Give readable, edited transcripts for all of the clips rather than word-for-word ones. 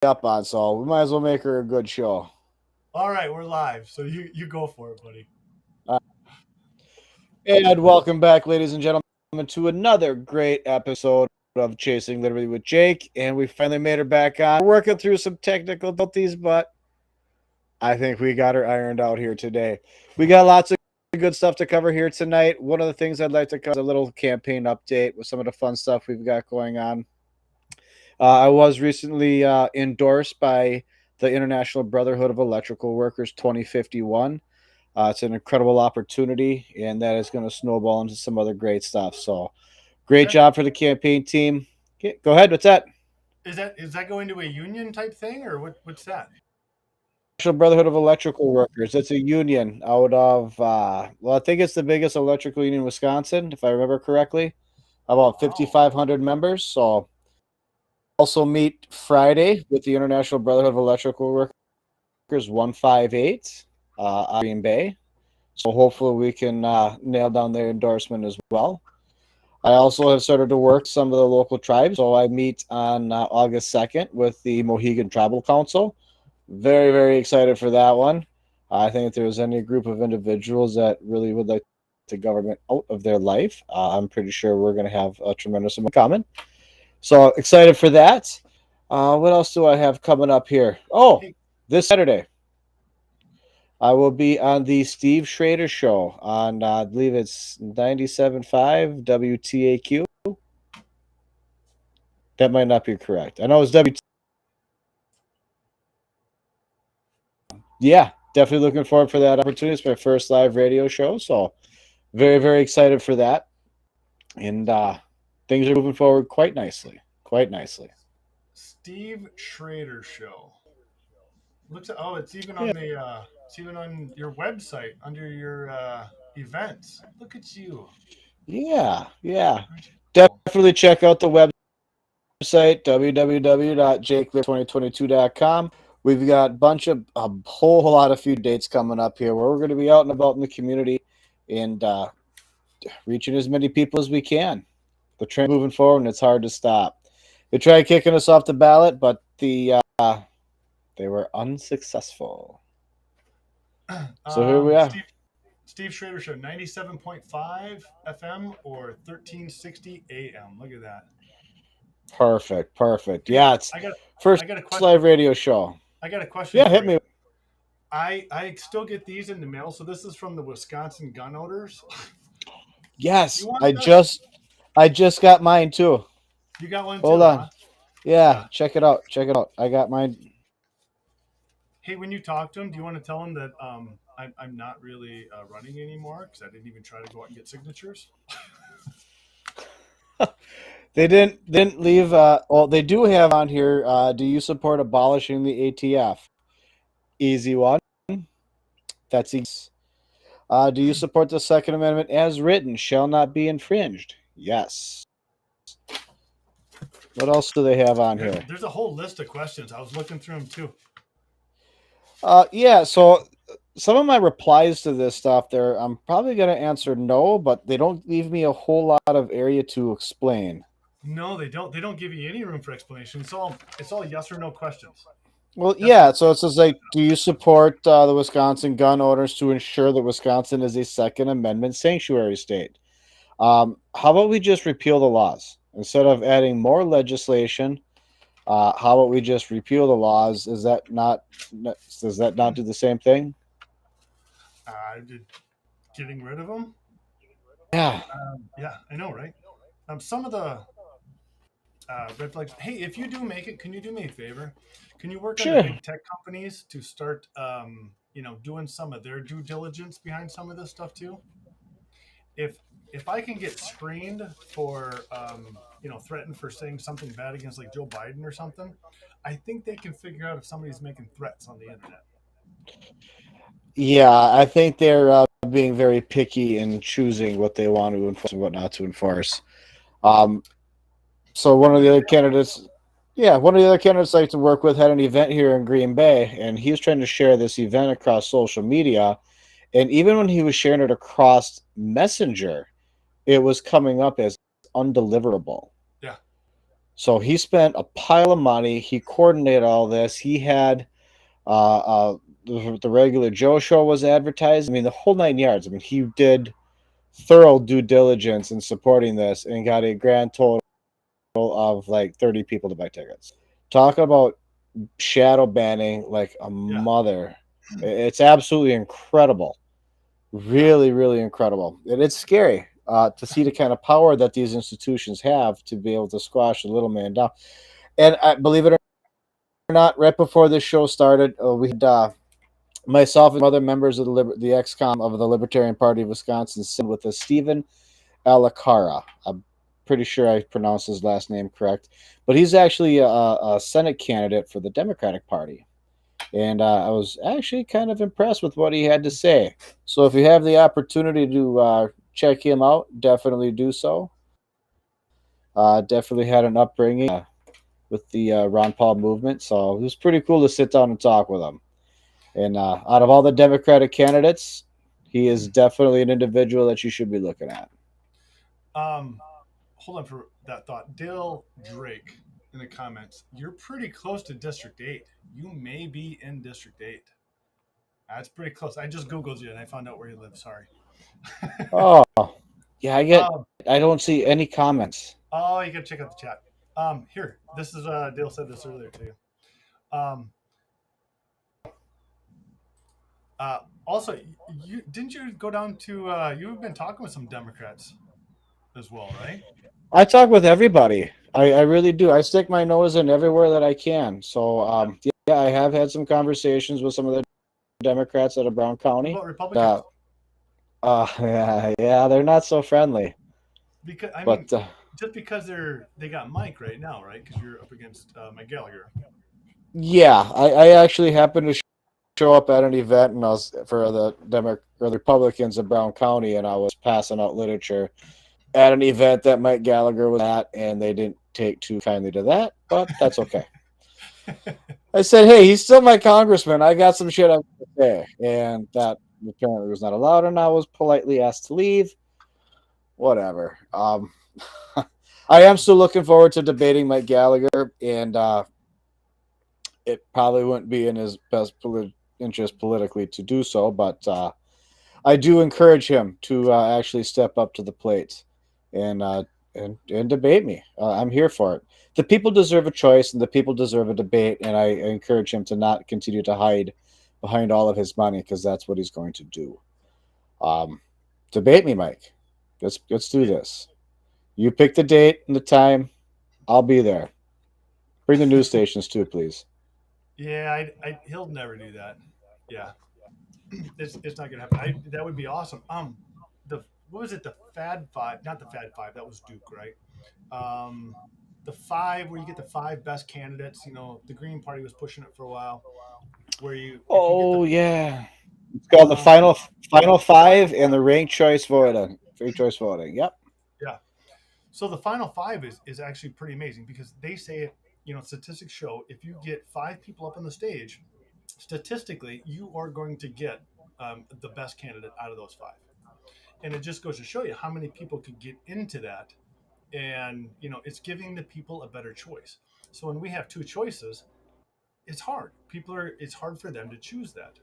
up on, so we might as well make her a good show. All right, we're live, so you go for it, buddy. Uh, and welcome back, ladies and gentlemen, to another great episode of Chasing Liberty with Jake. And we finally made her back on. We're working through some technical difficulties, but I think we got her ironed out here today. We got lots of good stuff to cover here tonight. One of the things I'd like to cover is a little campaign update with some of the fun stuff we've got going on. I was recently endorsed by the International Brotherhood of Electrical Workers 2051. It's an incredible opportunity, and that is going to snowball into some other great stuff. So, great Okay. job for the campaign team. Okay, go ahead. What's that? Is that going to a union type thing or what's that? National Brotherhood of Electrical Workers. It's a union out of, well, I think it's the biggest electrical union in Wisconsin, if I remember correctly. About Wow. 5,500 members. So, also meet Friday with the International Brotherhood of Electrical Workers 158 Green Bay. So hopefully we can nail down their endorsement as well. I also have started to work some of the local tribes. So I meet on August 2nd with the Mohegan Tribal Council. Very, very excited for that one. I think if there's any group of individuals that really would like the government out of their life, I'm pretty sure we're going to have a tremendous amount in common. So excited for that. What else do I have coming up here? Oh, Hey, this Saturday. I will be on the Steve Schrader show on, I believe it's 97.5 WTAQ. That might not be correct. I know it's W. Yeah, definitely looking forward for that opportunity. It's my first live radio show, so very, very excited for that. And things are moving forward quite nicely. Quite nicely. Steve Schrader show. It's even Yeah, on your website under your events. Look at you. yeah, yeah. Aren't you cool? Definitely check out the website, www.jakelive2022.com. We've got a whole lot of few dates coming up here where we're going to be out and about in the community and reaching as many people as we can. The train moving forward, and it's hard to stop. They tried kicking us off the ballot, but they were unsuccessful. So here we are. Steve Schrader show 97.5 FM or 1360 AM. Look at that. Perfect, perfect. Hey, Yeah, it's I got first I got a live question. radio show. I got a question Yeah, for hit you. me. I still get these in the mail. So this is from the Wisconsin gun owners. You Yes, want I this? just got mine too. You got one Hold too, huh? on. Yeah, Yeah. check it out. Check it out. I got mine. Hey, when you talk to them, do you want to tell them that I'm not really running anymore because I didn't even try to go out and get signatures? They didn't leave. Well, they do have on here. Do you support abolishing the ATF? Easy one. That's easy. Do you support the Second Amendment as written? Shall not be infringed. Yes. What else do they have on here? There's a whole list of questions. I was looking through them too. Yeah. So some of my replies to this stuff, there, I'm probably going to answer no, but they don't leave me a whole lot of area to explain. No, they don't. They don't give you any room for explanation. It's all yes or no questions. Well, That's yeah. what So it says like, do you support the Wisconsin gun owners to ensure that Wisconsin is a Second Amendment sanctuary state? How about we just repeal the laws instead of adding more legislation? How about we just repeal the laws? Does that not do the same thing? did getting rid of them. Yeah, Yeah, I know, right? Some of the red flags. Hey, if you do make it, can you do me a favor? Can you work on the sure. big tech companies to start, doing some of their due diligence behind some of this stuff too? If if I can get screened for, threatened for saying something bad against like Joe Biden or something, I think they can figure out if somebody's making threats on the internet. Yeah, I think they're being very picky in choosing what they want to enforce and what not to enforce. Um, so Give one them of an the other example. candidates, yeah, one of the other candidates I like to work with had an event here in Green Bay, and he was trying to share this event across social media. And even when he was sharing it across Messenger, it was coming up as undeliverable. Yeah. So he spent a pile of money. He coordinated all this. He had uh, uh, the regular Joe show was advertised. I mean, the whole 9 yards. I mean, he did thorough due diligence in supporting this and got a grand total of like 30 people to buy tickets. Talk about shadow banning like a Yeah. mother. It's absolutely incredible. Yeah. Really, really incredible. And it's scary to see the kind of power that these institutions have to be able to squash the little man down. And I believe it or not, right before this show started, we had myself and other members of the ex-com of the Libertarian Party of Wisconsin with a Stephen Alacara. I'm pretty sure I pronounced his last name correct, but he's actually a Senate candidate for the Democratic Party. And I was actually kind of impressed with what he had to say. So if you have the opportunity to check him out, definitely do so. Definitely had an upbringing with the Ron Paul movement, so it was pretty cool to sit down and talk with him. And out of all the Democratic candidates, he is definitely an individual that you should be looking at. Um, hold on for that thought. Dale Drake in the comments. You're pretty close to District 8. You may be in District 8. That's pretty close. I just Googled you and I found out where you live. Sorry. Oh, yeah, um, I don't see any comments. oh, you can check out the chat. Here, this is Dale said this earlier to you. Um, also, you didn't you go down to you've been talking with some Democrats as well, right? I talk with everybody. I really do. I stick my nose in everywhere that I can. So, Yeah. yeah, I have had some conversations with some of the Democrats out of Brown What County. about Republicans? Yeah, they're not so friendly. Because I mean, But just because they got Mike right now, right? Because you're up against Mike Gallagher. yeah, I actually happened to show up at an event and I was for the or the Republicans of Brown County, and I was passing out literature at an event that Mike Gallagher was at, and they didn't take too kindly to that, but that's okay. I said, "Hey, he's still my congressman. I got some shit I want to say," and that apparently was not allowed, and I was politely asked to leave. Whatever. I am still looking forward to debating Mike Gallagher, and it probably wouldn't be in his best interest politically to do so, but I do encourage him to actually step up to the plate and and debate me. I'm here for it. The people deserve a choice, and the people deserve a debate, and I encourage him to not continue to hide behind all of his money because that's what he's going to do. Um, Debate me, Mike. Let's do this. You pick the date and the time. I'll be there. Bring the news stations too, please. Yeah, he'll never do that. Yeah, it's not gonna happen. That would be awesome. The what was it? The Fad Five, not the Fad Five. That was Duke, right? Um, the five where you get the five best candidates. You know, the Green Party was pushing it for a while. Where you, if you get the, Oh yeah, it's called the final five and the ranked choice voting. Ranked choice voting. Yep. yeah. So the final five is actually pretty amazing because they say, you know, statistics show if you get five people up on the stage, statistically, you are going to get the best candidate out of those five. And it just goes to show you how many people could get into that. And, you know, it's giving the people a better choice. So when we have two choices, it's hard. It's hard for them to choose that.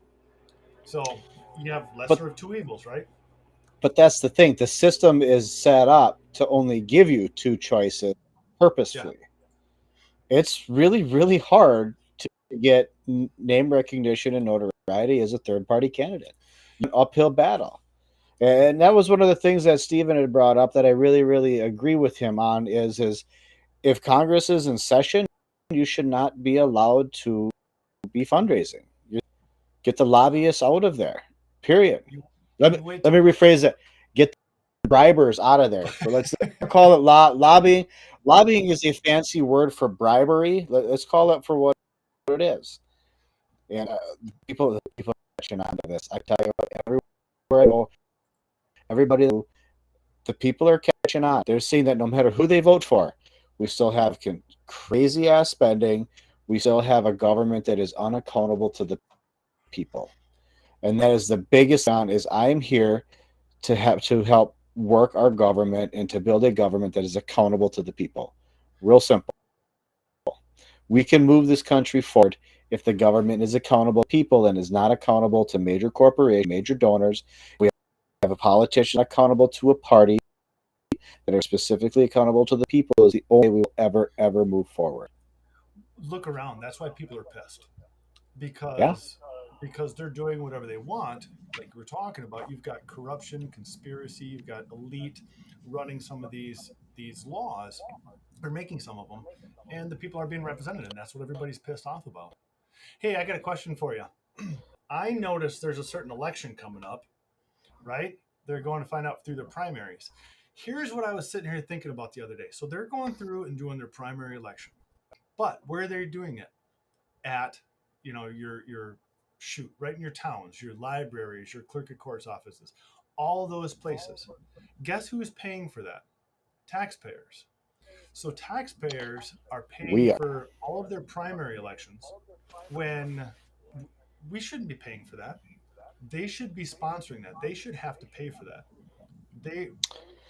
So you have But lesser of two evils, right? that's the thing. The system is set up to only give you two choices Yeah. purposefully. It's really, really hard to get name recognition and notoriety as a third party candidate. An uphill battle. And that was one of the things that Stephen had brought up that I really, really agree with him on is if Congress is in session, you should not be allowed to be fundraising. Get the lobbyists out of there. Period. You, Let me you wait let me till, rephrase it. Get the bribers out of there. But let's not call it lobbying. Lobbying is a fancy word for bribery. Let's call it for what it is. And people are catching on to this. I tell you what, everywhere I go, everybody, the people are catching on. They're seeing that no matter who they vote for, we still have crazy ass spending. We still have a government that is unaccountable to the people, and that is the biggest on. Is I'm here to help work our government and to build a government that is accountable to the people. Real simple. We can move this country forward if the government is accountable to people and is not accountable to major corporations, major donors. We have a politician accountable to a party that are specifically accountable to the people is the only way we will ever move forward. Look around. That's why people are pissed Yeah, because they're doing whatever they want. Like we're talking about, you've got corruption, conspiracy, you've got elite running some of these laws, or making some of them, and the people are being represented, and that's what everybody's pissed off about. Hey, I got a question for you. I noticed there's a certain election coming up, right? They're going to find out through their primaries. Here's what I was sitting here thinking about the other day. So they're going through and doing their primary election, but where are they doing it? At, your shoot, right in your towns, your libraries, your clerk of court's offices, all those places. Guess who's paying for that? Taxpayers. So taxpayers are paying we are. for all of their primary elections when we shouldn't be paying for that. They should be sponsoring that. They should have to pay for that. They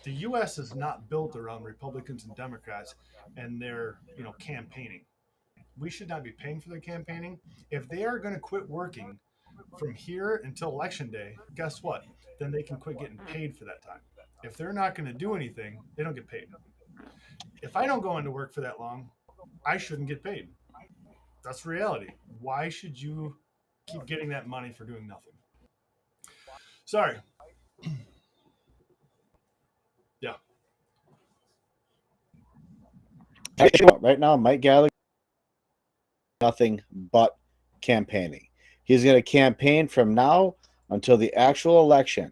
The US is not built around Republicans and Democrats and their, campaigning. We should not be paying for their campaigning. If they are going to quit working from here until election day, guess what? Then they can quit getting paid for that time. If they're not going to do anything, they don't get paid. If I don't go into work for that long, I shouldn't get paid. That's reality. Why should you keep getting that money for doing nothing? Sorry. Yeah. Right now, Mike Gallagher nothing but campaigning. He's going to campaign from now until the actual election.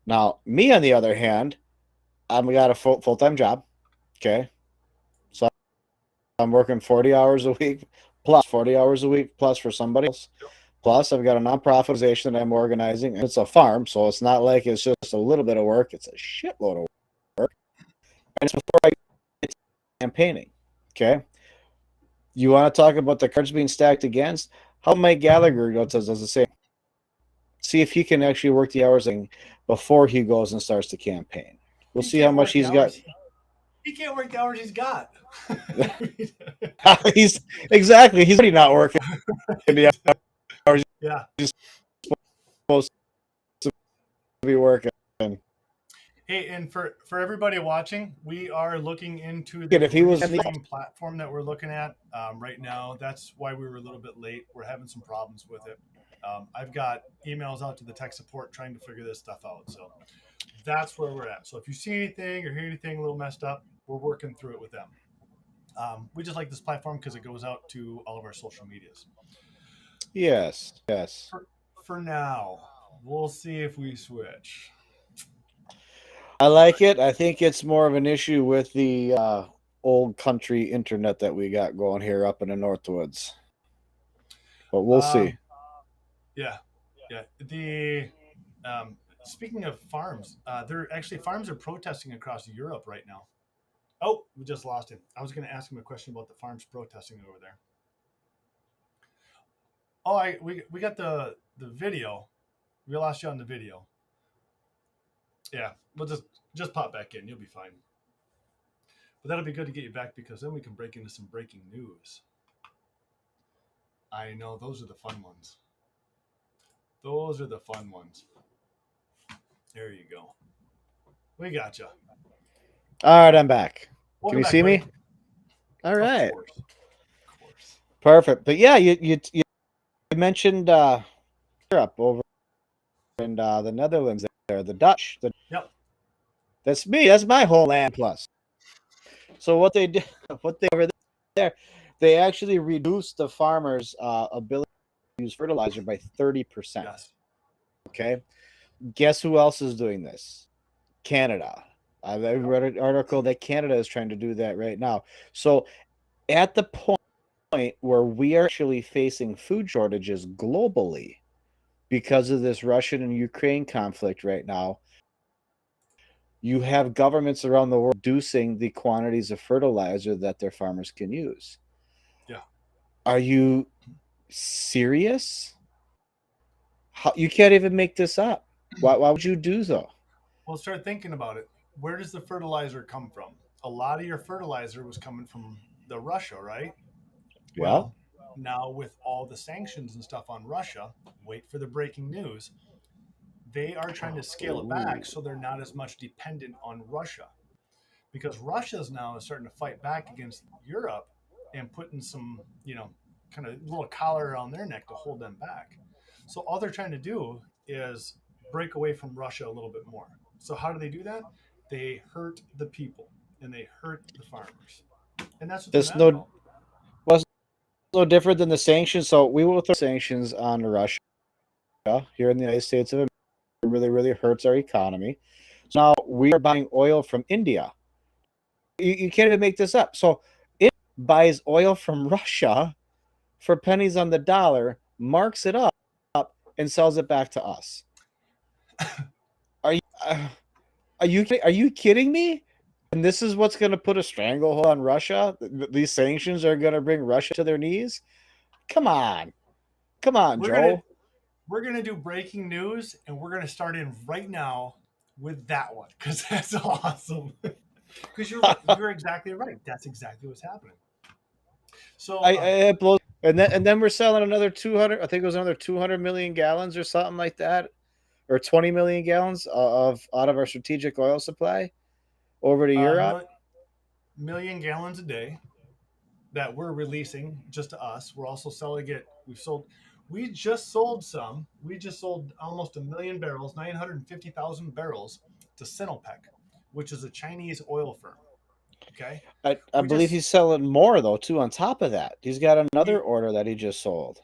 Now, me on the other hand, I've got a full-time job. Okay, so I'm working 40 hours a week plus 40 hours a week plus for somebody else. Plus, I've got a nonprofit organization that I'm organizing. It's a farm, so it's not like it's just a little bit of work. It's a shitload of work. And it's before I get to campaigning. Okay. You want to talk about the cards being stacked against? How Mike Gallagher does the same. See if he can actually work the hours before he goes and starts the campaign. We'll He see how can't much work the he's got. hours. He can't work the hours he's got. He's exactly. He's already not working the hours Yeah. he's supposed to be working. Hey, and for everybody watching, we are looking into And this if he was Restream platform that we're looking at right now. That's why we were a little bit late. We're having some problems with it. I've got emails out to the tech support trying to figure this stuff out. So that's where we're at. So if you see anything or hear anything a little messed up, we're working through it with them. We just like this platform because it goes out to all of our social medias. yes. For now, we'll see if we switch. I like it. I think it's more of an issue with the old country internet that we got going here up in the Northwoods. But we'll see. Um, yeah, yeah. Speaking of farms, farms are protesting across Europe right now. Oh, we just lost him. I was going to ask him a question about the farms protesting over there. Oh, we got the video. We lost you on the video. Yeah, we'll just pop back in. You'll be fine. But that'll be good to get you back because then we can break into some breaking news. I know those are the fun ones. Those are the fun ones. There you go. We got you. All right, I'm back. Welcome Can you back, see buddy. me? All right. Of course. Perfect. But yeah, you mentioned Europe over in the Netherlands there, the Dutch. Yep. That's me. That's my whole land plus. So what they did, what they over there, they actually reduced the farmers' ability to use fertilizer by 30%. Yes. Okay. Guess who else is doing this? Canada. I've read an article that Canada is trying to do that right now. So at the point where we are actually facing food shortages globally because of this Russian and Ukraine conflict right now, you have governments around the world reducing the quantities of fertilizer that their farmers can use. Yeah. Are you serious? You can't even make this up. Why would you do so? Well, start thinking about it. Where does the fertilizer come from? A lot of your fertilizer was coming from the Russia, right? Yeah. Well, now with all the sanctions and stuff on Russia, wait for the breaking news. They are trying to scale it back Ooh. so they're not as much dependent on Russia, because Russia's now starting to fight back against Europe and putting some, kind of little collar around their neck to hold them back. So all they're trying to do is break away from Russia a little bit more. So how do they do that? They hurt the people and they hurt the farmers. And that's what they're This mad no about. was no different than the sanctions. So we will throw sanctions on Russia here in the United States of America. It really, really hurts our economy. So now we are buying oil from India. You can't even make this up. So it buys oil from Russia for pennies on the dollar, marks it up, and sells it back to us. Are you are you kidding me? And this is what's going to put a stranglehold on Russia. These sanctions are going to bring Russia to their knees. Come come on, We're gonna Joe. we're gonna do breaking news, and we're gonna start in right now with that one because that's awesome. Because you're exactly right. That's exactly what's happening. So It blows. And then we're selling another 200. I think it was another 200 million gallons or something like that, or 20 million gallons of out of our strategic oil supply over to uh, Europe. mil- million gallons a day that we're releasing just to us. We're also selling it. We just sold some. We just sold almost 1 million barrels, 950,000 barrels to Sinopec, which is a Chinese oil firm. Okay, I we believe just he's selling more though too. On top of that, he's got another he order that he just sold.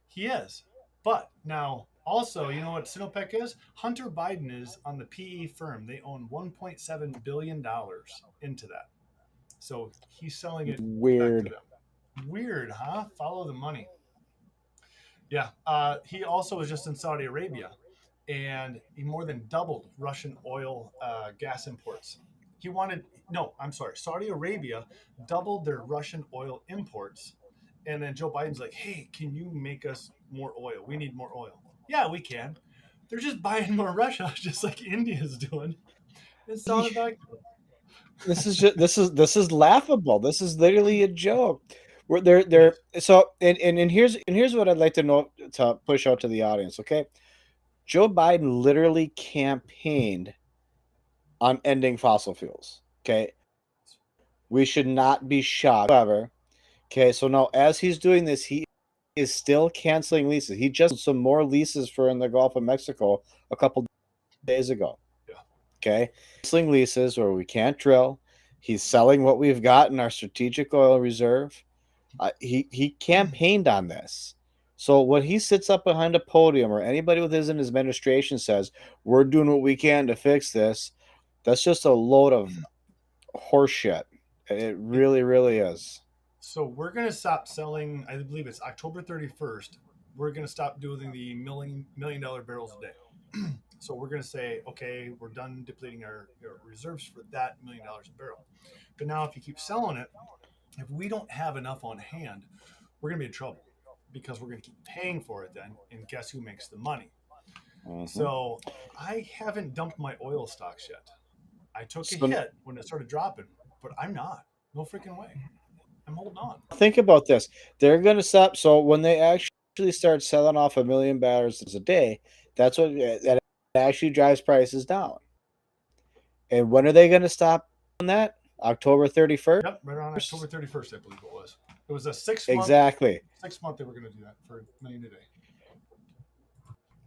he is. But now also, you know what Sinopec is? Hunter Biden is on the PE firm. They own $1.7 billion into that. So he's selling it back to Weird. them. Weird, huh? Follow the money. Yeah. He also was just in Saudi Arabia, and he more than doubled Russian oil gas imports. He wanted, no, I'm sorry, Saudi Arabia doubled their Russian oil imports. And then Joe Biden's like, hey, can you make us more oil? We need more oil. Yeah, we can. They're just buying more Russia, just like India's doing, and selling it back to us. This is laughable. This is literally a joke. Where It they're is. so and here's what I'd like to know to push out to the audience. Okay, Joe Biden literally campaigned on ending fossil fuels. Okay, we should not be shocked. However, okay, so now as he's doing this, he is still canceling leases. He just some more leases for in the Gulf of Mexico a couple days ago. Yeah. Okay, canceling leases where we can't drill. He's selling what we've got in our strategic oil reserve. He campaigned on this. So when he sits up behind a podium or anybody with his in his administration says we're doing what we can to fix this, that's just a load of horseshit. It It, really, really is. so we're going to stop selling, I believe it's October 31st. We're going to stop doing the million dollar barrels a day. So we're going to say, okay, we're done depleting our reserves for that $1 million a barrel. But now, if you keep selling it, if we don't have enough on hand, we're going to be in trouble because we're going to keep paying for it then. And guess who makes the money? Mm-hmm. So I haven't dumped my oil stocks yet. I took a So hit when it started dropping, but I'm not. No freaking way. I'm holding on. think about this. They're going to stop. So when they actually start selling off 1 million barrels a day, that's what that actually drives prices down. And when are they going to stop doing that? October 31st? Yep, right around October 31st, I believe it was. It was a 6 month. Exactly. 6 month they were going to do that for $1 million a day.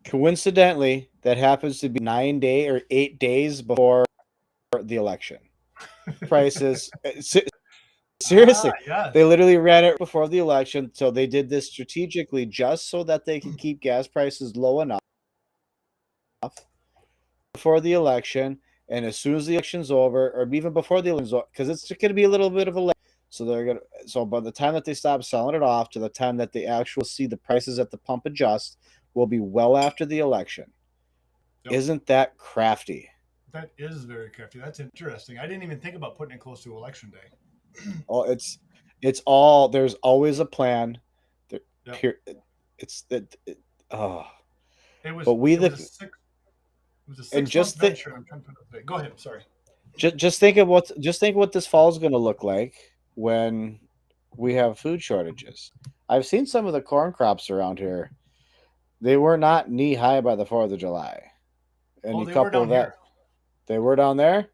Coincidentally, that happens to be 9 day or 8 days before the election. Prices Ah, seriously, they yes. literally ran it before the election, so they did this strategically just so that they could keep gas prices low enough before the election. And as soon as the election's over, or even before the election's over, because it's going to be a little bit of a so they're gonna. So by the time that they stop selling it off to the time that they actually see the prices at the pump adjust, will be well after the election. Yep. Isn't that crafty? That is very crafty. That's interesting. I didn't even think about putting it close to election day. Oh, it's all. There's always a plan. There, Yep. it's that. Oh, It but was we it was a the six it was a and 6 month venture. I'm trying to put it up. Go ahead. Sorry. just think of what this fall is going to look like when we have food shortages. I've seen some of the corn crops around here. They were not knee high by the 4th of July. And Oh, you they were couple down that, here. they were down there.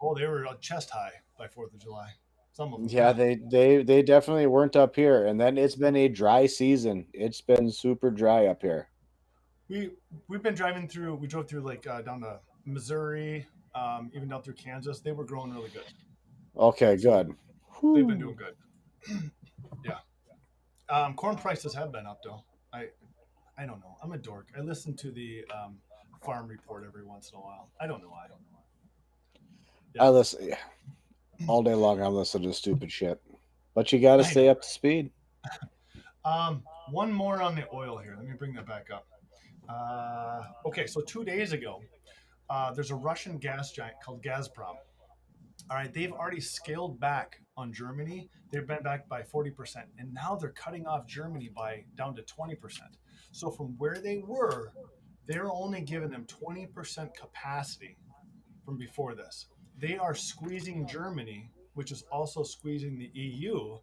Oh, they were chest high by 4th of July. Some of them, Yeah, yeah. they definitely weren't up here. And then it's been a dry season. It's been super dry up here. We we've been driving through. We drove through like down to Missouri, even down through Kansas. They were growing really good, Okay, so good. they've been Whew. doing good. Yeah. Corn prices have been up though. I I don't know. I'm a dork. I listen to the farm report every once in a while. I don't know why. I Yeah, listen all day long. I'm listening to stupid shit, but you got to I stay know, up to speed. one more on the oil here. Let me bring that back up. Okay, so 2 days ago, there's a Russian gas giant called Gazprom. All right, they've already scaled back on Germany. They've been back by 40%, and now they're cutting off Germany by down to 20%. So from where they were, they're only giving them 20% capacity from before this. They are squeezing Germany, which is also squeezing the EU.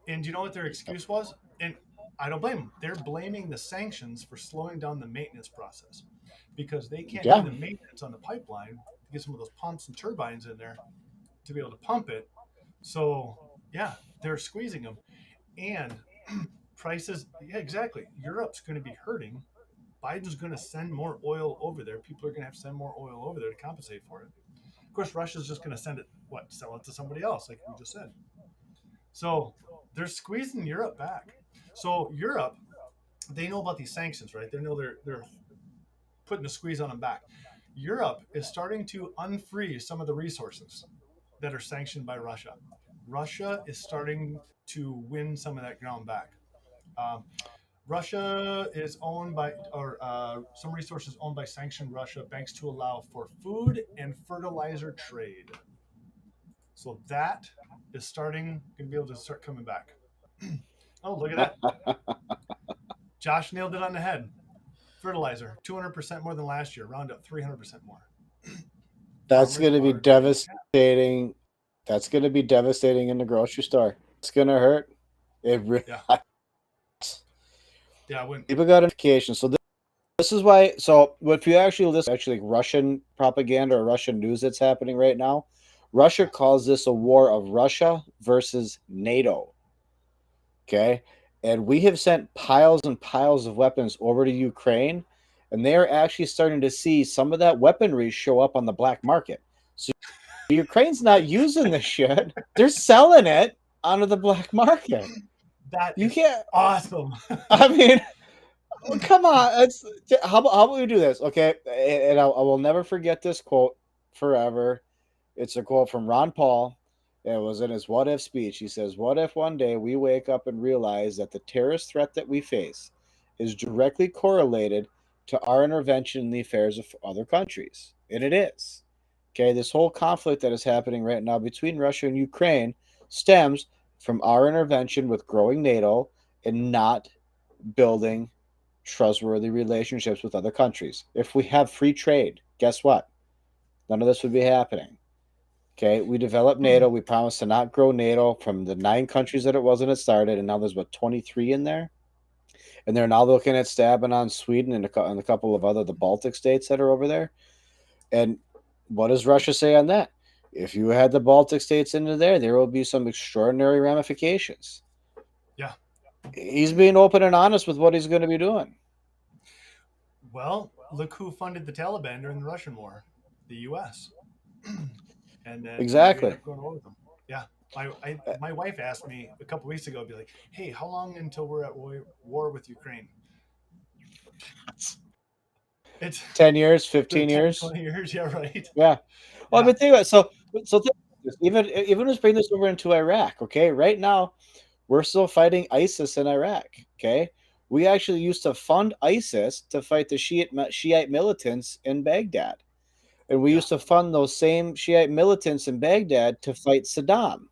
And do you know what their excuse was? And I don't blame them. They're blaming the sanctions for slowing down the maintenance process because they can't do Yeah, the maintenance on the pipeline to get some of those pumps and turbines in there to be able to pump it. So, yeah, they're squeezing them. And prices, yeah, exactly. Europe's going to be hurting. Biden's going to send more oil over there. People are going to have to send more oil over there to compensate for it. Of course, Russia's just going to send it, what, sell it to somebody else, like we just said. So they're squeezing Europe back. So Europe, they know about these sanctions, right? They know they're putting a squeeze on them back. Europe is starting to unfreeze some of the resources that are sanctioned by Russia. Russia is starting to win some of that ground back. Um, Russia is owned by, or some resources owned by sanctioned Russia banks to allow for food and fertilizer trade. So that is starting to be able to start coming back. Oh, look at that. Josh nailed it on the head. Fertilizer, 200% more than last year, round up 300% more. that's Farmers going to be are getting capped. devastating. That's going to be devastating in the grocery store. It's going to hurt. It really. Yeah. Yeah, when People got notifications. So this is why. So if you actually listen, actually like Russian propaganda or Russian news that's happening right now, Russia yeah, calls this a war of Russia versus NATO. Okay, and we have sent piles and piles of weapons over to Ukraine, and they are actually starting to see some of that weaponry show up on the black market. So Ukraine's not using this shit; they're selling it onto the black market. that You is can't. awesome. I mean, well, come on. It's how about we do this, okay? And I will never forget this quote forever. It's a quote from Ron Paul. It was in his "What If" speech. He says, "What if one day we wake up and realize that the terrorist threat that we face is directly correlated to our intervention in the affairs of other countries?" And it is. Okay, this whole conflict that is happening right now between Russia and Ukraine stems from our intervention with growing NATO and not building trustworthy relationships with other countries. If we have free trade, guess what? None of this would be happening. Okay, we developed NATO. We promised to not grow NATO from the 9 countries that it was when it started, and now there's what 23 in there, and they're now looking at stabbing on Sweden and a couple of other the Baltic states that are over there. And what does Russia say on that? If you had the Baltic states into there, there will be some extraordinary ramifications. Yeah. He's being open and honest with what he's going to be doing. Well, look who funded the Taliban during the Russian war, the U.S. And then we end Exactly. up going over with them. Yeah. My wife asked me a couple weeks ago, be like, "Hey, how long until we're at war with Ukraine?" It's 10 years, been 15 10, years. 20 years. Yeah, right. Yeah. Well, Yeah. but think about it. So think about this. Even let's bring this over into Iraq. Okay, right now we're still fighting ISIS in Iraq. Okay, we actually used to fund ISIS to fight the Shiite militants in Baghdad, and we Yeah. used to fund those same Shiite militants in Baghdad to fight Saddam.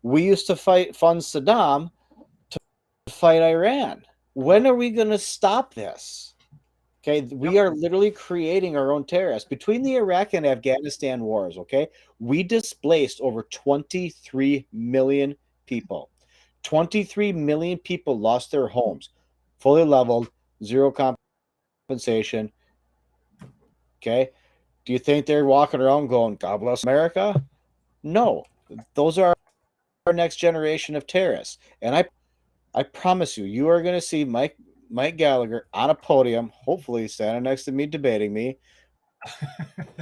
We used to fund Saddam to fight Iran. When are we going to stop this? Okay, we Yep. are literally creating our own terrorists. Between the Iraq and Afghanistan wars, okay, we displaced over 23 million people. 23 million people lost their homes, fully leveled, zero compensation. Okay. Do you think they're walking around going, God bless America? No. Those are our next generation of terrorists. And I promise you, you are going to see Mike Gallagher on a podium, hopefully standing next to me, debating me.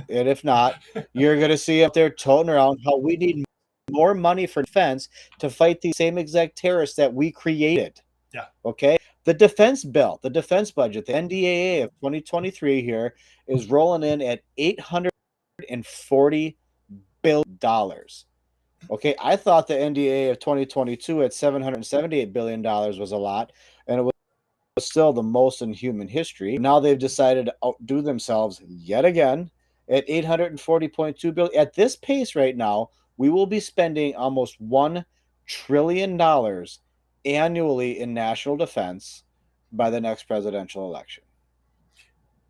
And if not, you're going to see up there toting around how we need more money for defense to fight these same exact terrorists that we created. Yeah. Okay. The defense bill, the defense budget, the NDAA of 2023 here is rolling in at $840 billion. Okay. I thought the NDAA of 2022 at $778 billion was a lot, and it was still the most in human history. Now they've decided to outdo themselves yet again at 840.2 billion. At this pace right now, we will be spending almost $1 trillion annually in national defense by the next presidential election.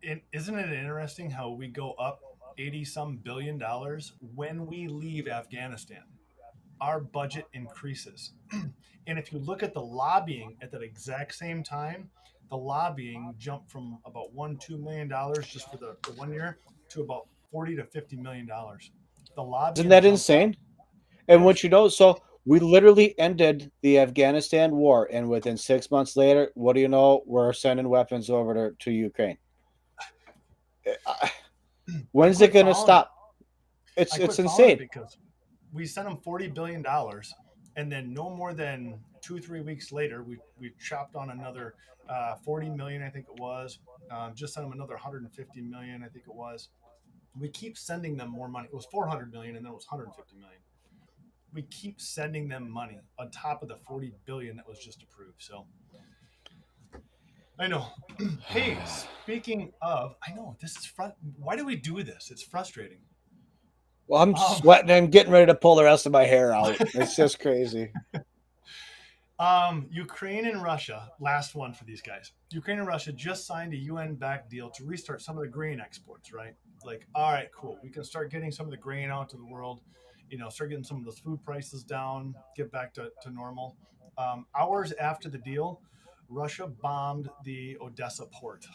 Isn't it interesting how we go up 80 some $billion when we leave Afghanistan? Our budget increases. And if you look at the lobbying at that exact same time, the lobbying jumped from about $1-2 million just for the 1 year to about 40 to $50 million. The Isn't lobbying that jumped up. insane? And Yes. what you know, so we literally ended the Afghanistan war, and within 6 months later, what do you know? We're sending weapons over to Ukraine. I When's it quit going to following it. stop? It's I it's quit following it insane. because we sent them $40 billion, and then no more than 2-3 weeks later, we chopped on another 40 million, I think it was. Just sent them another 150 million, I think it was. We keep sending them more money. It was 400 million, and then it was 150 million. We keep sending them money on top of the 40 billion that was just approved. So I know. Hey, speaking of, I know this is why do we do this? It's frustrating. Well, I'm Um, sweating and getting ready to pull the rest of my hair out. It's just crazy. Ukraine and Russia, last one for these guys. Ukraine and Russia just signed a UN-backed deal to restart some of the grain exports, right? Like, all right, cool. We can start getting some of the grain out to the world, start getting some of those food prices down, get back to normal. Hours after the deal, Russia bombed the Odessa port.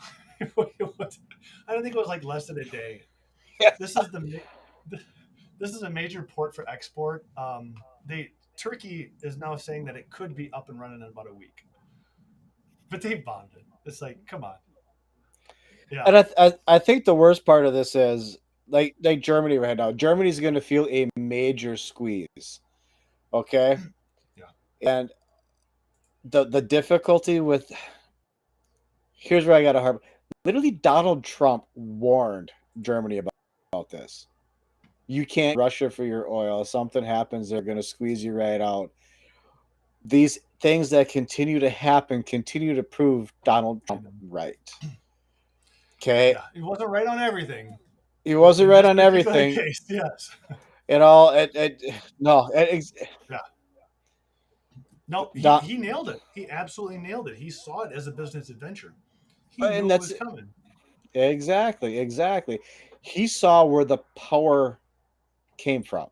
I don't think it was like less than a day. This is this is a major port for export. They Turkey is now saying that it could be up and running in about a week, but they bombed it. It's like, come on, yeah, And I think the worst part of this is like Germany right now. Germany's going to feel a major squeeze. Okay, yeah, and the difficulty with here's where I got to harp. Literally, Donald Trump warned Germany about this. You can't Russia for your oil. If something happens, they're going to squeeze you right out. These things that continue to happen continue to prove Donald I Trump know. right. Okay, Yeah. It wasn't right on everything, he but wasn't in right this on particular everything. case, yes, It all no yeah. No, Don, he nailed it. He absolutely nailed it. He saw it as a business adventure. He and knew it that's was coming. exactly. He saw where the power came from.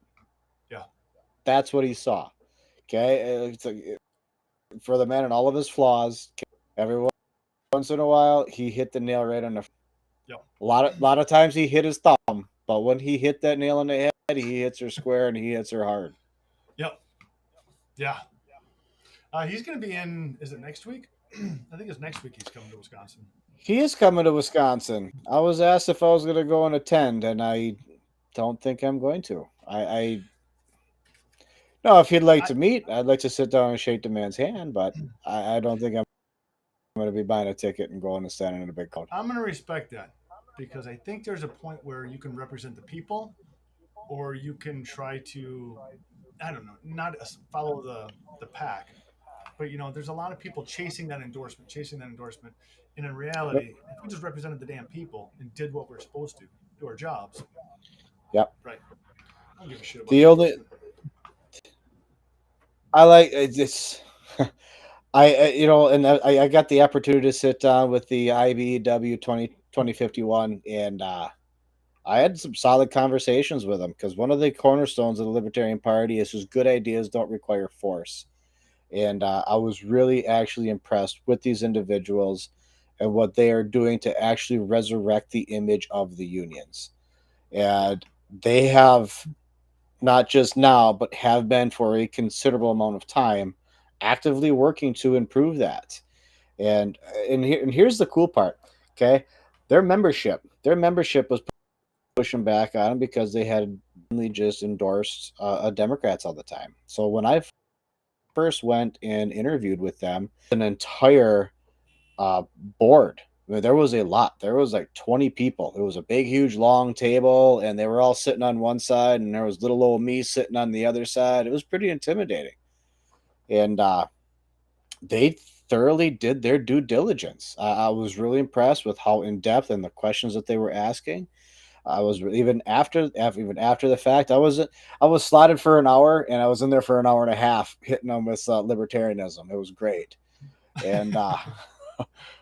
Yeah, That's what he saw. Okay, it's like, for the man and all of his flaws. Every once in a while, he hit the nail right on the. yeah, A lot of times he hit his thumb, but when he hit that nail on the head, he hits her square and he hits her hard. yep, yeah. He's going to be in. Is it next week? I think it's next week. He's coming to Wisconsin. He is coming to Wisconsin. I was asked if I was going to go and attend, and I don't think I'm going to. I no, if he'd like I, to meet, I'd like to sit down and shake the man's hand, but I don't think I'm going to be buying a ticket and going and standing in a big crowd. I'm going to respect that because I think there's a point where you can represent the people, or you can try to, I don't know, not follow the pack. But there's a lot of people chasing that endorsement. And in Yep. reality, if we just represented the damn people and did what we're supposed to, do our jobs, Yep. right? I don't give a shit about The the only endorsement. I like it's and I got the opportunity to sit down with the IBEW 2051, and I had some solid conversations with him because one of the cornerstones of the Libertarian Party is just good ideas don't require force. And I was really actually impressed with these individuals and what they are doing to actually resurrect the image of the unions. Yeah. And they have not just now, but have been for a considerable amount of time, actively working to improve that. And here's the cool part. Okay, their membership was pushing back on them because they had just endorsed Democrats all the time. So when I first went and interviewed with them, an entire uh, board. I mean, there was a lot. There was like 20 people. It was a big, huge, long table, and they were all sitting on one side, and there was little old me sitting on the other side. It was pretty intimidating, and they thoroughly did their due diligence. I was really impressed with how in depth and the questions that they were asking. I was even after the fact. I was slotted for an hour, and I was in there for an hour and a half, hitting them with libertarianism. It was great, and I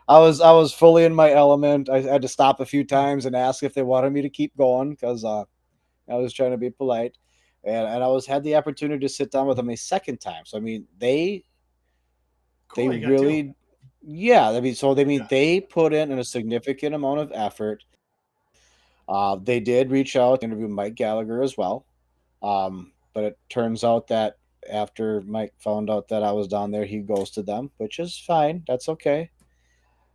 was fully in my element. I had to stop a few times and ask if they wanted me to keep going because I was trying to be polite, and I was had the opportunity to sit down with them a second time. So I mean, they Cool. You got two. really, yeah. I mean, Yeah. they put in a significant amount of effort. They did reach out, interview Mike Gallagher as well. But it turns out that after Mike found out that I was down there, he ghosted them, which is fine. That's okay.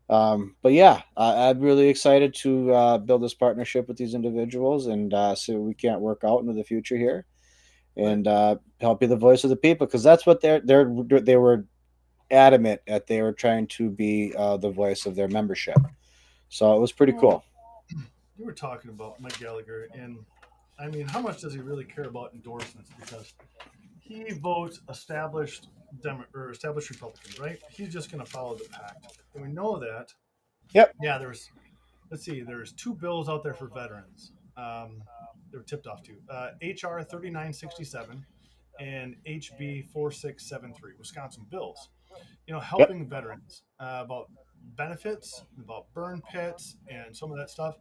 But yeah, I'm really excited to build this partnership with these individuals and see what we can't work out into the future here But and help be the voice of the people because that's what they were adamant that they were trying to be the voice of their membership. So it was pretty well, cool. you were talking about Mike Gallagher, and I mean, how much does he really care about endorsements? Because he votes established Republicans, right? He's just going to follow the pact, and we know that. Yep. Yeah, let's see, there's two bills out there for veterans. They were tipped off to HR 3967 and HB 4673, Wisconsin bills. Yep. Helping veterans about benefits, about burn pits, and some of that stuff.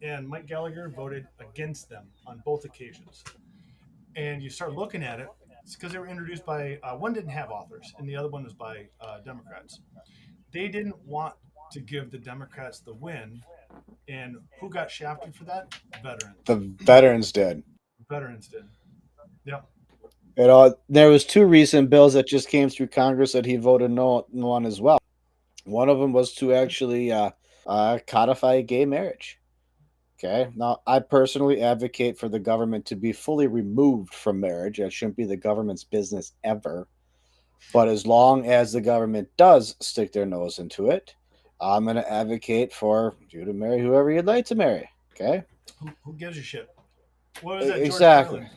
And Mike Gallagher voted against them on both occasions. And you start looking at it, it's because they were introduced by one didn't have authors, and the other one was by Democrats. They didn't want to give the Democrats the win, and who got shafted for that? Veterans. The veterans did. Veterans did. Yep. There was two recent bills that just came through Congress that he voted no on as well. One of them was to actually codify gay marriage. Okay. Now, I personally advocate for the government to be fully removed from marriage. That shouldn't be the government's business ever. But as long as the government does stick their nose into it, I'm going to advocate for you to marry whoever you'd like to marry. Okay. Who gives a shit? What was that? George Exactly.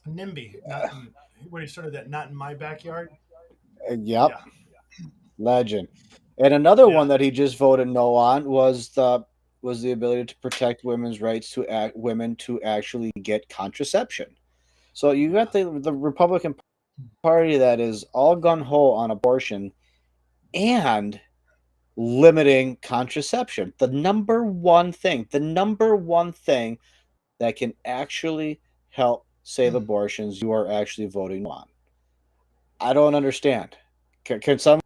Carlin, NIMBY, not in, when he started that. Not in my backyard. Yep. Yeah, Legend. And another yeah, one that he just voted no on was the ability to protect women's rights to women to actually get contraception. So you got yeah. the Republican Party that is all gun ho on abortion and limiting contraception. The number one thing that can actually help save abortions, you are actually voting no on. I don't understand. Can someone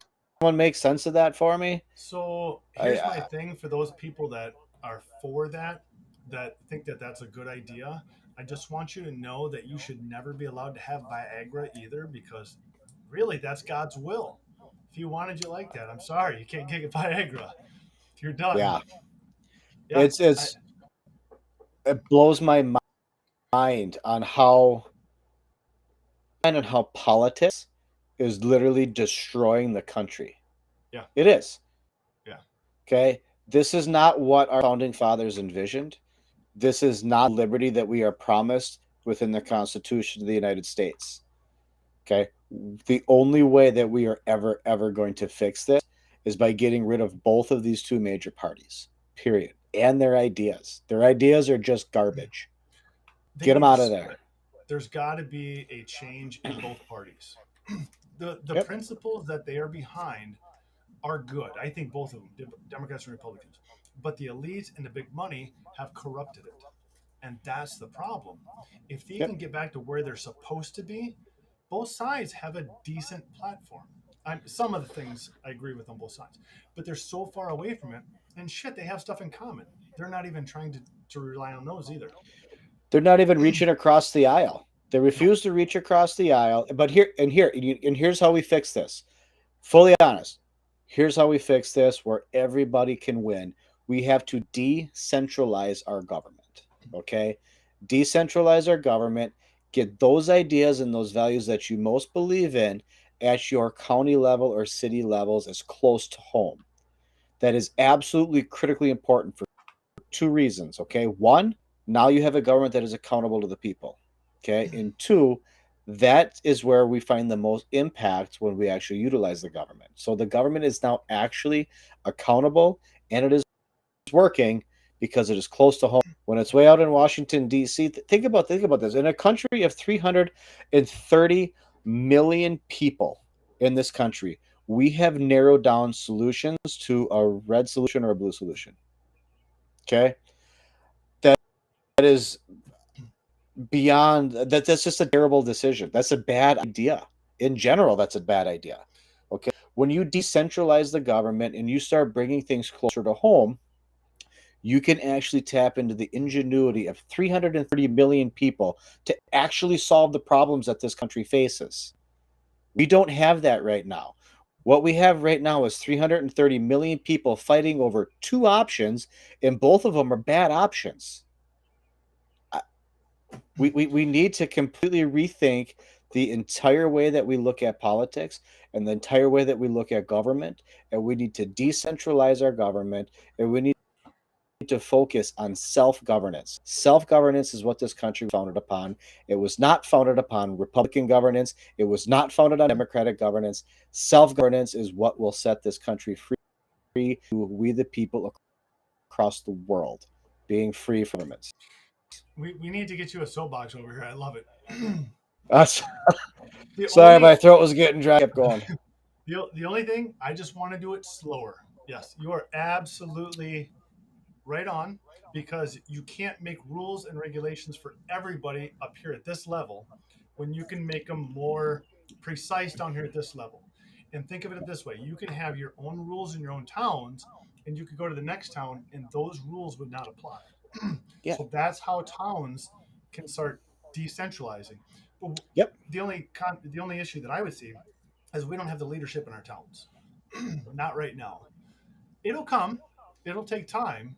make sense of that for me? So I, here's my thing for those people that are for that, that think that that's a good idea. I just want you to know that you should never be allowed to have Viagra either, because really that's God's will. If you wanted you like that, I'm sorry, you can't get Viagra. You're done. yeah, Yeah, it's I, it's it blows my mind on how politics is literally destroying the country. yeah, It is. yeah. Okay. This is not what our founding fathers envisioned. This is not liberty that we are promised within the Constitution of the United States. Okay. The only way that we are ever going to fix this is by getting rid of both of these two major parties, period. And their ideas. Their ideas are just garbage. They Get them need to out of there. split. There's got to be a change in both parties. The Yep. principles that they are behind are good. I think both of them, Democrats and Republicans. But the elite and the big money have corrupted it. And that's the problem. If they Yep. can get back to where they're supposed to be, both sides have a decent platform. Some of the things I agree with on both sides, but they're so far away from it. And shit, they have stuff in common. They're not even trying to rely on those either. They're not even reaching across the aisle. They No. refuse to reach across the aisle. But here's how we fix this. Fully honest. Here's how we fix this where everybody can win. We have to decentralize our government. Okay? Decentralize our government, get those ideas and those values that you most believe in at your county level or city levels as close to home. That is absolutely critically important for two reasons. Okay? One, now you have a government that is accountable to the people. Okay? And two, that is where we find the most impact when we actually utilize the government. So the government is now actually accountable and it is working because it is close to home. When it's way out in Washington D.C., think about this. In a country of 330 million people in this country, we have narrowed down solutions to a red solution or a blue solution. Okay, that is beyond that. That's just a terrible decision. That's a bad idea. In general, that's a bad idea. Okay, when you decentralize the government and you start bringing things closer to home, you can actually tap into the ingenuity of 330 million people to actually solve the problems that this country faces. We don't have that right now. What we have right now is 330 million people fighting over two options, and both of them are bad options. We need to completely rethink the entire way that we look at politics and the entire way that we look at government, and we need to decentralize our government, and we need to focus on self-governance. Self-governance is what this country was founded upon. It was not founded upon Republican governance. It was not founded on Democratic governance. Self-governance is what will set this country free to we the people across the world, being free from governments. We need to get you a soapbox over here. I love it. Uh, the sorry, my only throat was getting dry. Kept going. the only thing, I just want to do it slower. Yes, you are absolutely right on, because you can't make rules and regulations for everybody up here at this level when you can make them more precise down here at this level. And think of it this way: you can have your own rules in your own towns, and you could go to the next town and those rules would not apply. Yeah. So that's how towns can start decentralizing. But Yep. the only issue that I would see is we don't have the leadership in our towns. Not right now. It'll come. It'll take time,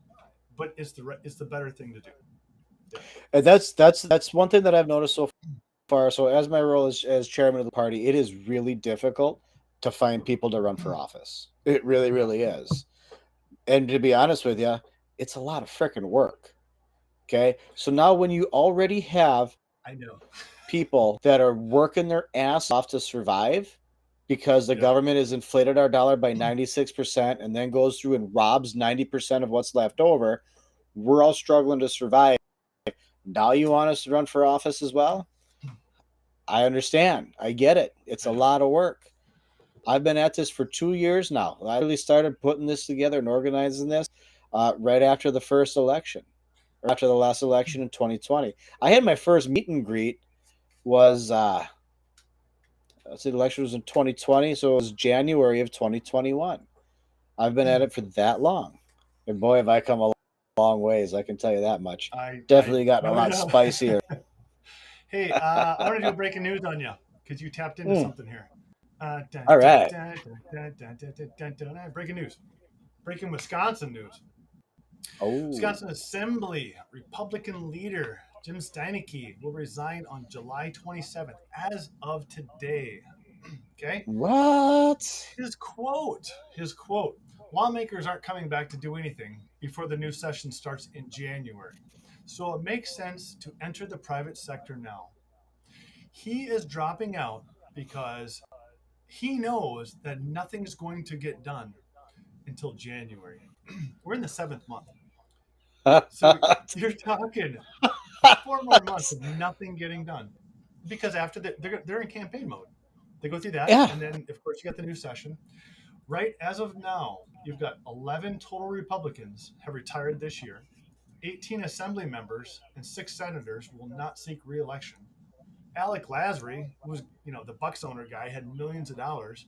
but it's the better thing to do. Yeah. And that's one thing that I've noticed so far. So as my role as chairman of the party, it is really difficult to find people to run for office. It really, really is. And to be honest with you, it's a lot of freaking work. Okay. So now when you already have I know. people that are working their ass off to survive because the Yeah. government has inflated our dollar by 96% and then goes through and robs 90% of what's left over, we're all struggling to survive. Now you want us to run for office as well? I understand. I get it. It's I a know. lot of work. I've been at this for 2 years now. I really started putting this together and organizing this right after the first election, or after the last election in 2020. I had my first meet and greet was let's see, the election was in 2020, so it was January of 2021. I've been at it for that long, and boy, have I come a long ways. I can tell you that much. I Definitely gotten a no lot doubt. spicier. Hey, I want to do breaking news on you because you tapped into Mm, something here. all right. Breaking news. Breaking Wisconsin news. Oh, Wisconsin Assembly Republican leader Jim Steineke will resign on July 27th, as of today. Okay. what? His quote: lawmakers aren't coming back to do anything before the new session starts in January. So it makes sense to enter the private sector now. He is dropping out because he knows that nothing's going to get done until January. We're in the seventh month. So you're talking 4 more months of nothing getting done, because after they're in campaign mode. They go through that, Yeah. and then of course you got the new session. Right as of now, you've got 11 total Republicans have retired this year. 18 assembly members and 6 senators will not seek re-election, Alec Lasry, who was the Bucks owner guy, had millions of dollars.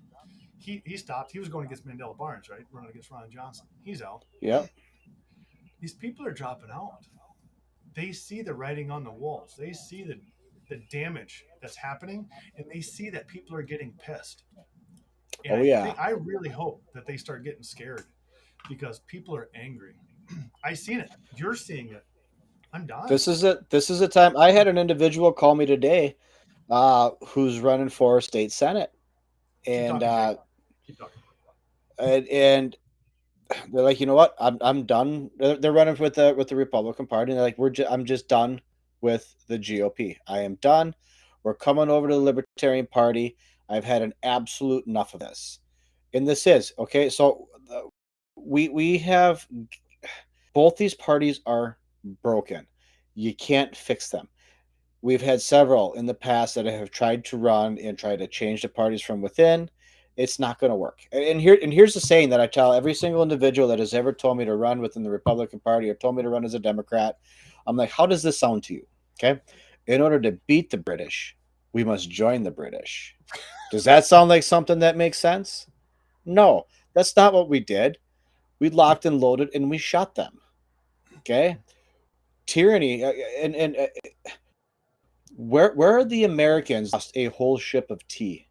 He stopped. He was going against Mandela Barnes, right, running against Ron Johnson. He's out. Yep. These people are dropping out. They see the writing on the walls. They see the damage that's happening, and they see that people are getting pissed. And Oh yeah. I really hope that they start getting scared because people are angry. I seen it. You're seeing it. I'm done. This is it. This is a time. I had an individual call me today, who's running for state senate, Keep and talking, Jake. Keep talking. and they're like, you know what? I'm done. They're running with the Republican Party. And they're like, I'm just done with the GOP. I am done. We're coming over to the Libertarian Party. I've had an absolute enough of this. And this is okay. So we have both these parties are broken. You can't fix them. We've had several in the past that have tried to run and try to change the parties from within. It's not going to work. And here's the saying that I tell every single individual that has ever told me to run within the Republican Party or told me to run as a Democrat. I'm like, how does this sound to you? Okay. In order to beat the British, we must join the British. Does that sound like something that makes sense? No, that's not what we did. We locked and loaded and we shot them. Okay. Tyranny and where are the Americans lost a whole ship of tea?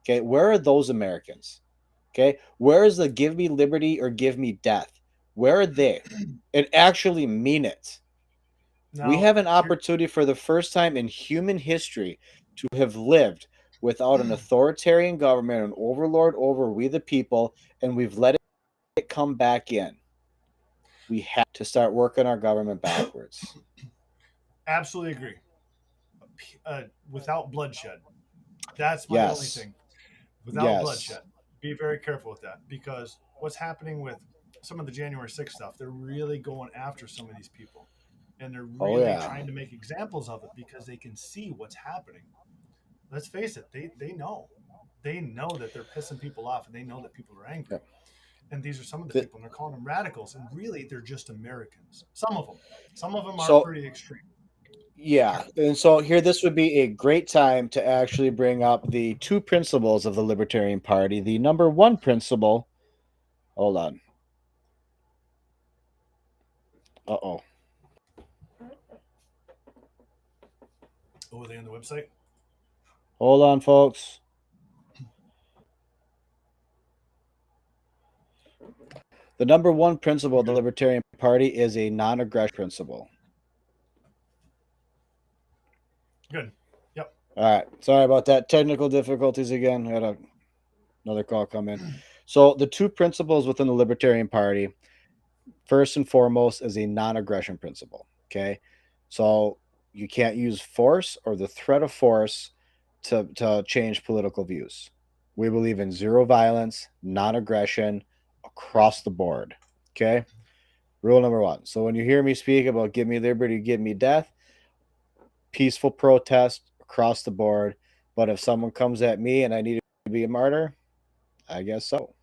Okay, where are those Americans? Okay, where is the give me liberty or give me death? Where are they? And actually mean it. We Now, have an opportunity for the first time in human history to have lived without an authoritarian government, an overlord over we the people, and we've let it come back in. We have to start working our government backwards. absolutely agree. Without bloodshed. That's my only Yes. thing. Without Yes. bloodshed. Be very careful with that because what's happening with some of the January 6th stuff, they're really going after some of these people. And they're Oh really yeah. trying to make examples of it because they can see what's happening. Let's face it, they know. They know that they're pissing people off and they know that people are angry. Yep. And these are some of the The, people, and they're calling them radicals. And really, they're just Americans. Some of them. Some of them are so pretty extreme. yeah, and so here this would be a great time to actually bring up the two principles of the Libertarian Party. The number one principle, hold on. Uh-oh. Oh, are they on the website? Hold on, folks. The number one principle of the Good. Libertarian Party is a non-aggression principle. Good. Yep. All right. Sorry about that. Technical difficulties again. Had another call come in. So the two principles within the Libertarian Party, first and foremost, is a non-aggression principle. Okay. So you can't use force or the threat of force to change political views. We believe in zero violence, non-aggression across the board. Okay. Rule number one. So when you hear me speak about give me liberty, give me death, peaceful protest across the board. But if someone comes at me and I need to be a martyr, I guess so.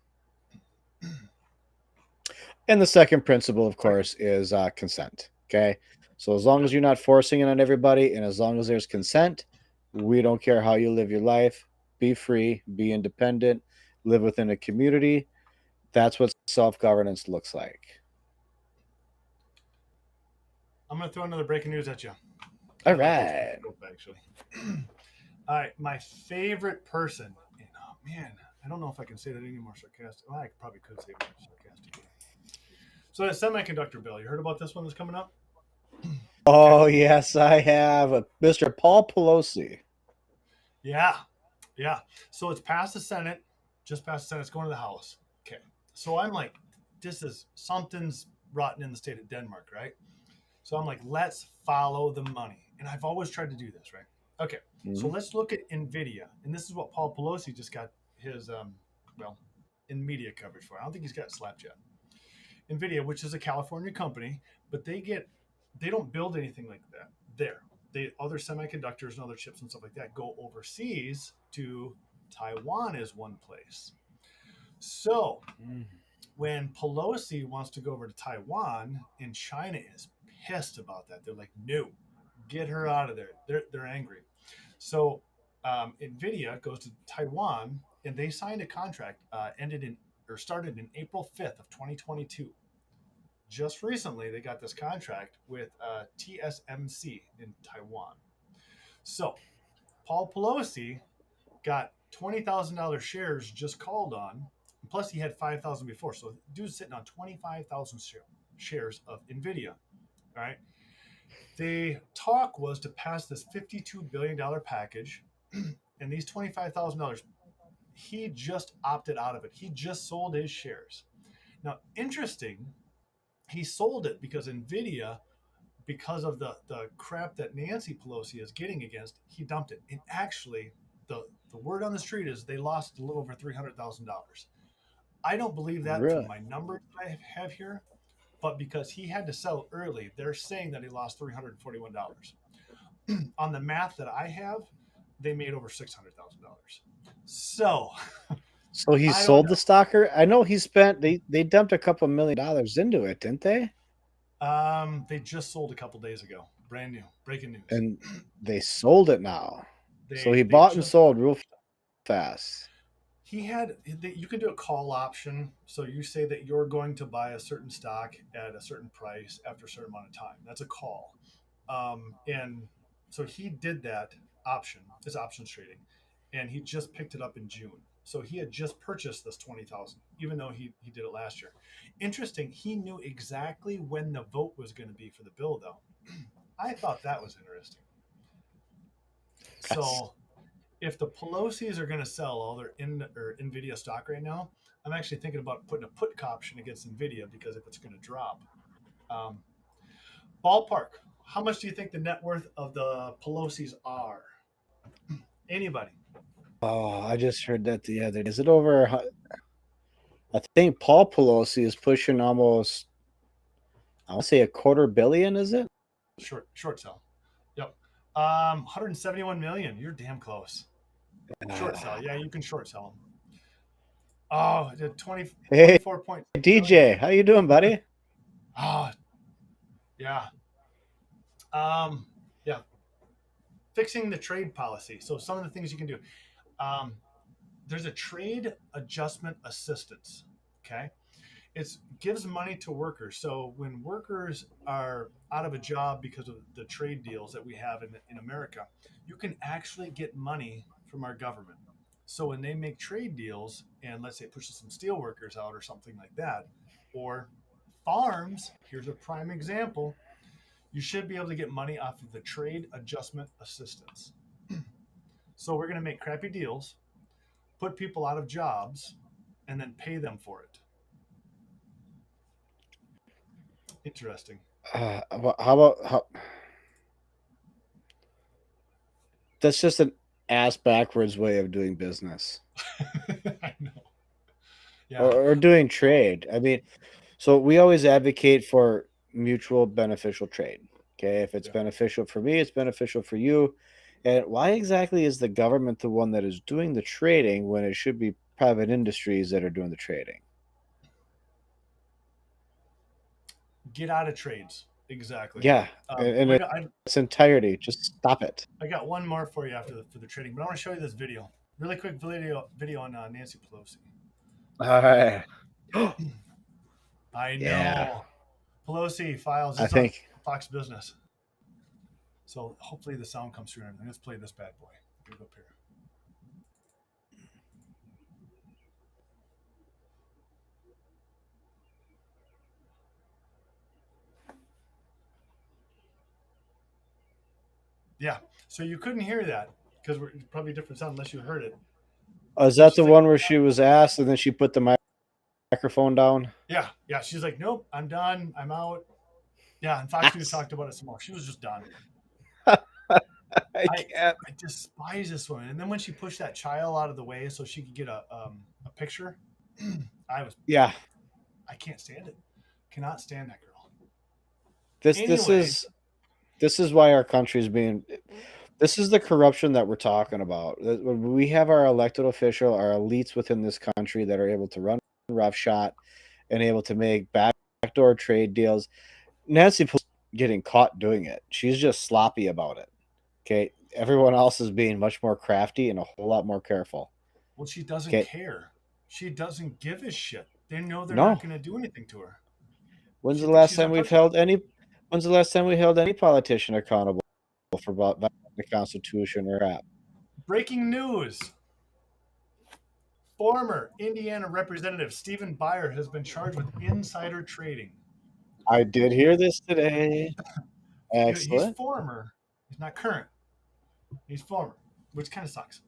And the second principle, of course, is consent. Okay. So as long as you're not forcing it on everybody and as long as there's consent, we don't care how you live your life. Be free, be independent, live within a community. That's what self governance looks like. I'm going to throw another breaking news at you. All I like those right. actually. All right. My favorite person. And, oh, man. I don't know if I can say that any more sarcastic. Well, I probably could say it more sarcastic. So that semiconductor bill, you heard about this one that's coming up? Oh, yes, I have. Mr. Paul Pelosi. Yeah. Yeah. So it's passed the Senate, just passed the Senate. It's going to the House. Okay. So I'm like, this is something's rotten in the state of Denmark, right? So I'm like, let's follow the money. And I've always tried to do this, right? Okay. So let's look at NVIDIA. And this is what Paul Pelosi just got his, in media coverage for. I don't think he's got slapped yet. NVIDIA, which is a California company, but they don't build anything like that there. Other semiconductors and other chips and stuff like that go overseas to Taiwan is one place. So when Pelosi wants to go over to Taiwan and China is pissed about that, they're like, no, get her out of there. They're angry. So Nvidia goes to Taiwan, and they signed a contract ended in or started in April 5th of 2022. Just recently, they got this contract with TSMC in Taiwan. So Paul Pelosi got $20,000 shares just called on. Plus, he had 5,000 before. So, dude's sitting on 25,000 shares of NVIDIA. All right. The talk was to pass this $52 billion package, and these $25,000, he just opted out of it. He just sold his shares. Now, interesting, he sold it because NVIDIA, because of the crap that Nancy Pelosi is getting against, he dumped it. And actually, the word on the street is they lost a little over $300,000. I don't believe that through Really? my numbers I have here, but because he had to sell early, they're saying that he lost $341. On the math that I have, they made over $600,000. So So he I don't sold the know. stalker. I know he spent they dumped a couple $1 million into it, didn't they? They just sold a couple days ago, brand new, breaking news. And they sold it now. So he They bought and just sold real fast. he had you can do a call option, so you say that you're going to buy a certain stock at a certain price after a certain amount of time. That's a call. And so he did that option, his options trading, and he just picked it up in June. So he had just purchased this 20,000, even though he did it last year. Interesting, he knew exactly when the vote was going to be for the bill, though. I thought that was interesting. That's So if the Pelosi's are going to sell all their Nvidia stock right now, I'm actually thinking about putting a put option against Nvidia because if it's going to drop, um, ballpark. How much do you think the net worth of the Pelosi's are? Anybody? oh, I just heard that the other day. Is it over? I think Paul Pelosi is pushing almost. I want to say a quarter billion. Is it? Short sell. Yep. 171 million. You're damn close. Short Uh, sell. Yeah, you can short sell them. Oh, the 20, hey, 24.6 million. DJ, how you doing, buddy? Oh, yeah. Um, yeah. Fixing the trade policy. So some of the things you can do. Um, there's a trade adjustment assistance. Okay. It gives money to workers. So when workers are out of a job because of the trade deals that we have in America, you can actually get money from our government. So when they make trade deals and let's say it pushes some steel workers out or something like that, or farms, here's a prime example, you should be able to get money off of the trade adjustment assistance. So we're going to make crappy deals, put people out of jobs, and then pay them for it. Interesting. How about how? That's just an ass backwards way of doing business I know. Yeah. or doing trade. I mean, so we always advocate for mutual beneficial trade. Okay, if it's Yeah. beneficial for me, it's beneficial for you. And why exactly is the government the one that is doing the trading when it should be private industries that are doing the trading? Get out of trades. Exactly. Yeah, Well, in its entirety, just stop it. I got one more for you after for the trading, but I want to show you this video. Really quick video on Nancy Pelosi. All right. I Yeah, know. Pelosi files I this on think. Fox Business. So hopefully the sound comes through and everything. Let's play this bad boy. Get it up here. Yeah. So you couldn't hear that because we're probably a different sound unless you heard it. Is But that she's the like, one where she was asked and then she put the microphone down? yeah, yeah. She's like, nope, I'm done. I'm out. Yeah. And Fox News That's, talked about it some more. She was just done. I I can't. I despise this woman. And then when she pushed that child out of the way so she could get a picture, I was Yeah, I can't stand it. Cannot stand that girl. this this Anyway, is this is why our country's being. This is the corruption that we're talking about. When we have our elected official, our elites within this country that are able to run roughshod and able to make backdoor trade deals. Nancy Pelosi's getting caught doing it. She's just sloppy about it. Okay. everyone else is being much more crafty and a whole lot more careful. Well, she doesn't Okay, care. She doesn't give a shit. They know they're not no. going to do anything to her. When's She the thinks last she's time we've untouchable. held any? When's the last time we held any politician accountable for violating the Constitution or app? Breaking news. Former Indiana Representative Stephen Byer has been charged with insider trading. I did hear this today. He's Excellent. former. He's not current. He's former, which kind of sucks.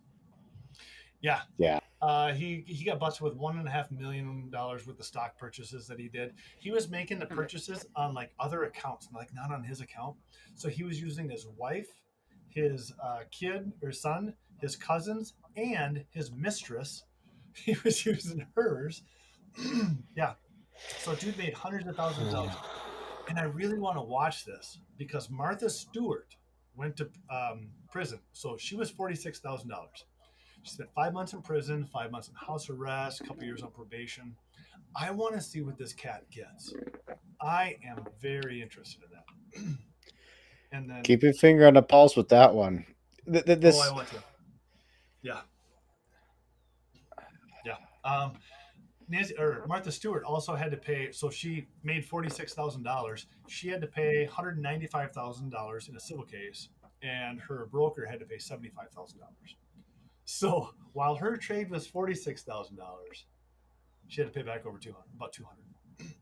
Yeah. Yeah. He got busted with $1.5 million worth of stock purchases that he did. He was making the purchases on like other accounts, like not on his account. So he was using his wife, his kid or son, his cousins, and his mistress. He was using hers. Yeah. So dude made hundreds of thousands of dollars. And I really want to watch this because Martha Stewart went to prison. So she was $46,000. She spent 5 months in prison, 5 months in house arrest, a couple years on probation. I want to see what this cat gets. I am very interested in that. And then, Keep your finger on the pulse with that one. oh, I This, want to. Yeah, yeah. Nancy or Martha Stewart also had to pay. So she made $46,000. She had to pay $195,000 in a civil case, and her broker had to pay $75,000. So while her trade was $46,000, she had to pay back over about 200.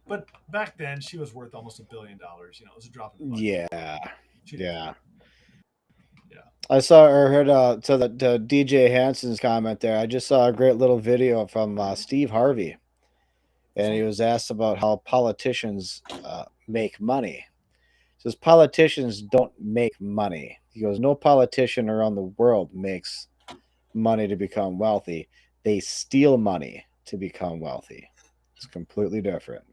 But back then, she was worth almost $1 billion. You know, it was a drop in the bucket. yeah, She didn't yeah. care. Yeah. I saw or heard to the DJ Hanson's comment there. I just saw a great little video from Steve Harvey, and he was asked about how politicians make money. He says politicians don't make money. He goes, no politician around the world makes money to become wealthy. They steal money to become wealthy. It's completely different.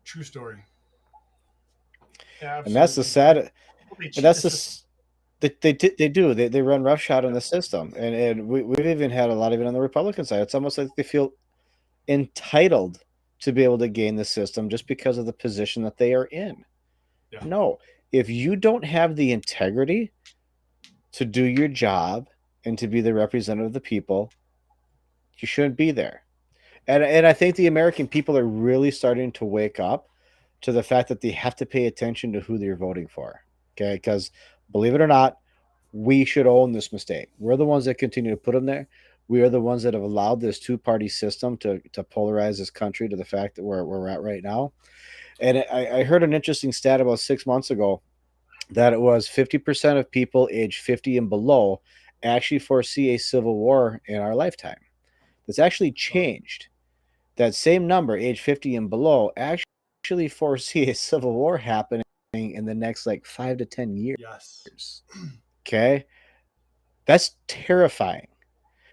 True story. And that's the Absolutely true. sad. Well, they And cheat the that's system. they do they run roughshod in Yeah. the system, and we've even had a lot of it on the Republican side. It's almost like they feel entitled to be able to gain the system just because of the position that they are in. Yeah. No, if you don't have the integrity to do your job and to be the representative of the people, you shouldn't be there. And I think the American people are really starting to wake up to the fact that they have to pay attention to who they're voting for. Okay, because believe it or not, we should own this mistake. We're the ones that continue to put them there. We are the ones that have allowed this two-party system to polarize this country to the fact that where we're at right now. And I heard an interesting stat about 6 months ago that it was 50% of people age 50 and below actually foresee a civil war in our lifetime. That's actually Oh, changed. That same number, age 50 and below, actually foresee a civil war happening in the next like 5 to 10 yes. years. Okay. That's terrifying.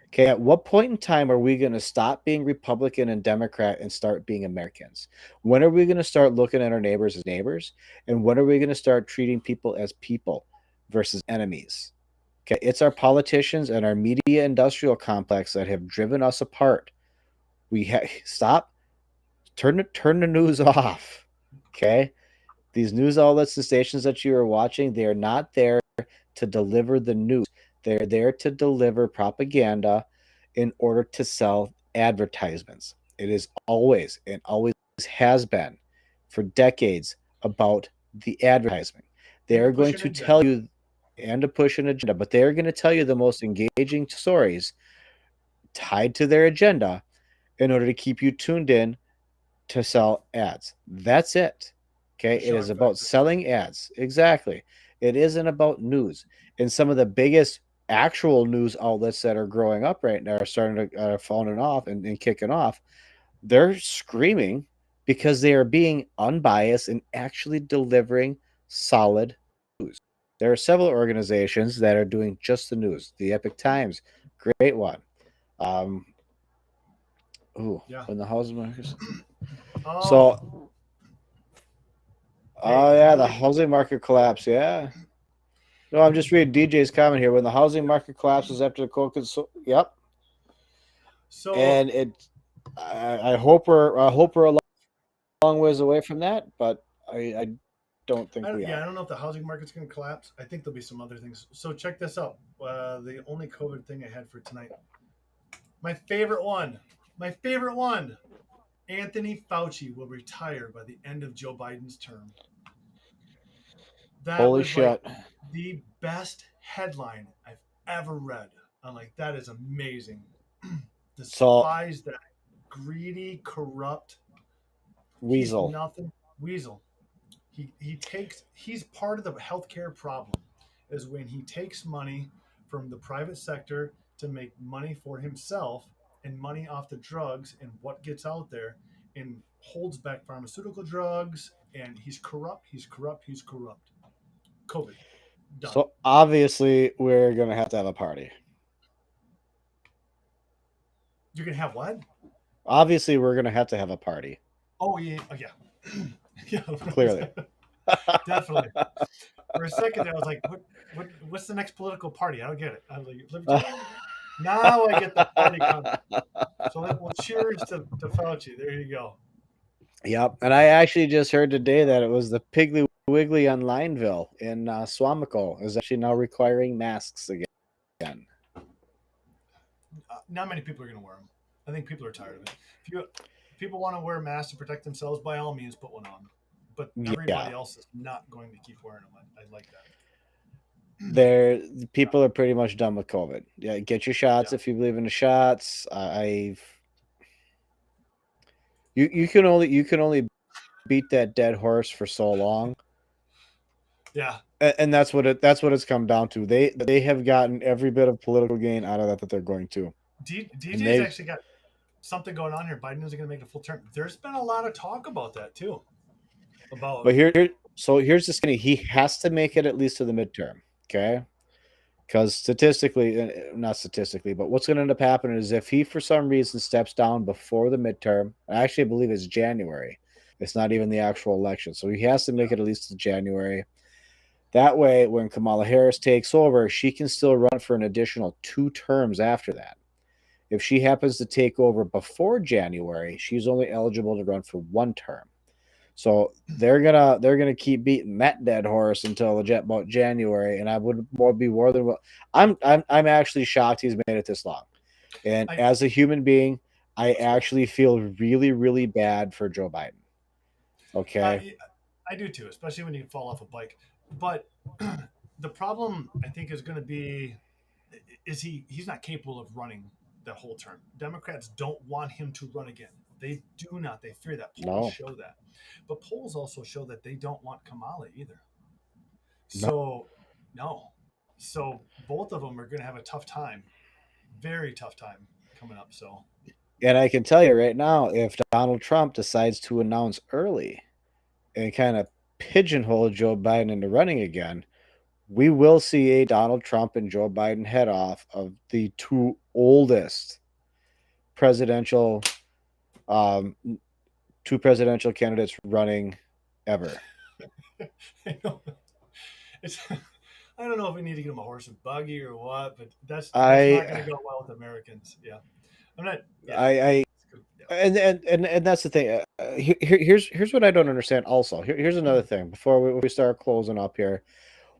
Okay. At what point in time are we going to stop being Republican and Democrat and start being Americans? When are we going to start looking at our neighbors as neighbors? And when are we going to start treating people as people versus enemies? Okay. It's our politicians and our media industrial complex that have driven us apart. Stop. Turn the news off. Okay. These news outlets and stations that you are watching, they are not there to deliver the news. They're there to deliver propaganda in order to sell advertisements. It is always and always has been for decades about the advertisement. They And to are push going an to tell agenda. you and to push an agenda, but they are going to tell you the most engaging stories tied to their agenda in order to keep you tuned in to sell ads. That's it. Okay. The It is shock about factor. selling ads. Exactly. It isn't about news. And some of the biggest actual news outlets that are growing up right now are starting to falling off and kicking off. They're screaming because they are being unbiased and actually delivering solid news. There are several organizations that are doing just the news. The Epic Times, great one. Um, ooh, Yeah. when the housing market. Oh, So hey, oh yeah, the really? housing market collapse. Yeah. No, I'm just reading DJ's comment here. When the housing market collapses after the COVID, yep. So, And I hope we're a long ways away from that, but I don't think we I are. don't know if the housing market's going to collapse. I think there'll be some other things. So check this out. The only COVID thing I had for tonight. My favorite one. My favorite one. Anthony Fauci will retire by the end of Joe Biden's term. That Holy was like shit. the best headline I've ever read. I'm like, that is amazing. So, Despise that greedy, corrupt. He's Weasel. nothing. Weasel. He's part of the healthcare problem is when he takes money from the private sector to make money for himself and money off the drugs and what gets out there and holds back pharmaceutical drugs and he's corrupt, he's corrupt, he's corrupt. COVID. Done. So, obviously, we're going to have a party. You can have what? Obviously, we're going to have a party. Oh yeah, oh, yeah. Yeah, Clearly. definitely. For a second there, I was like, what's the next political party? I don't get it. I was like, libertarian? Now I get the party concept. So well, cheers to Fauci. There you go. Yep. And I actually just heard today that it was the Piggly Wiggly on Lineville in Swamico is actually now requiring masks again. Not many people are going to wear them. I think people are tired of it. If people want to wear masks to protect themselves, by all means, put one on. But everybody else is not going to keep wearing them. I like that. People are pretty much done with COVID. Yeah, get your shots if you believe in the shots. You can only beat that dead horse for so long. Yeah. And that's what it's come down to. They have gotten every bit of political gain out of that they're going to. DJ's actually got something going on here. Biden isn't going to make a full term. There's been a lot of talk about that too. But here's the skinny. He has to make it at least to the midterm. Okay. Because not statistically, but what's going to end up happening is if he, for some reason, steps down before the midterm, I actually believe it's January. It's not even the actual election. So he has to make it at least to January. That way, when Kamala Harris takes over, she can still run for an additional 2 terms after that. If she happens to take over before January, she's only eligible to run for 1 term. So they're gonna keep beating that dead horse until about January, and I would be more than well. I'm actually shocked he's made it this long. And as a human being, I actually feel really, really bad for Joe Biden. Okay, I do too, especially when you fall off a bike. But the problem I think is going to be is he's not capable of running the whole term. Democrats don't want him to run again. They do not. They fear that. Polls show that. But polls also show that they don't want Kamala either. So, no. So both of them are going to have a tough time. Very tough time coming up. So. And I can tell you right now, if Donald Trump decides to announce early and kind of pigeonhole Joe Biden into running again, we will see a Donald Trump and Joe Biden head off of the 2 oldest presidential 2 presidential candidates running ever. I know. I don't know if we need to get him a horse and buggy or what, but that's not going to go well with Americans. Yeah, I'm not. Yeah. And that's the thing. Here's what I don't understand. Also, here's another thing. Before we start closing up here,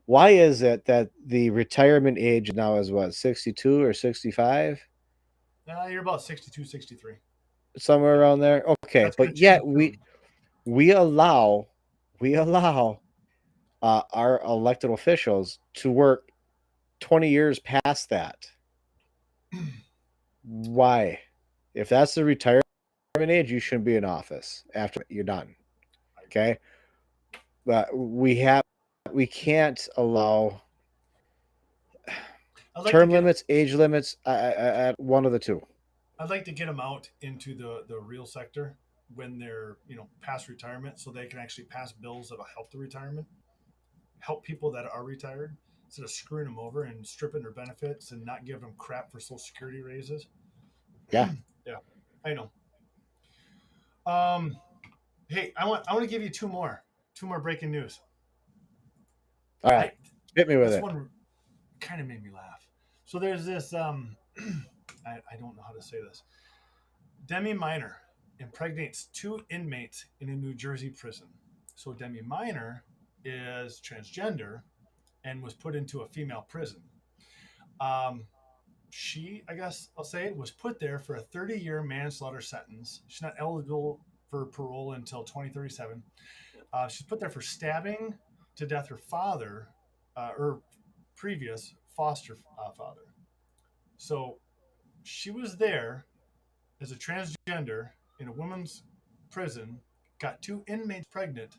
why is it that the retirement age now is what 62 or 65? You're about 62, 63. Somewhere around there. Okay, but yet we allow our elected officials to work 20 years past that. Why? If that's the retirement age, you shouldn't be in office after you're done. Okay? But we can't allow term limits, age limits at one of the two. I'd like to get them out into the real sector when they're past retirement, so they can actually pass bills that'll help the retirement, help people that are retired instead of screwing them over and stripping their benefits and not giving them crap for Social Security raises. Yeah, yeah, I know. Hey, I want to give you two more breaking news. All right, hit me with it. This one kind of made me laugh. So there's this I don't know how to say this. Demi Minor impregnates 2 inmates in a New Jersey prison. So Demi Minor is transgender and was put into a female prison. Um, she, I guess I'll say, was put there for a 30-year manslaughter sentence. She's not eligible for parole until 2037. She's put there for stabbing to death her father, or previous foster father. So she was there as a transgender in a women's prison, got 2 inmates pregnant,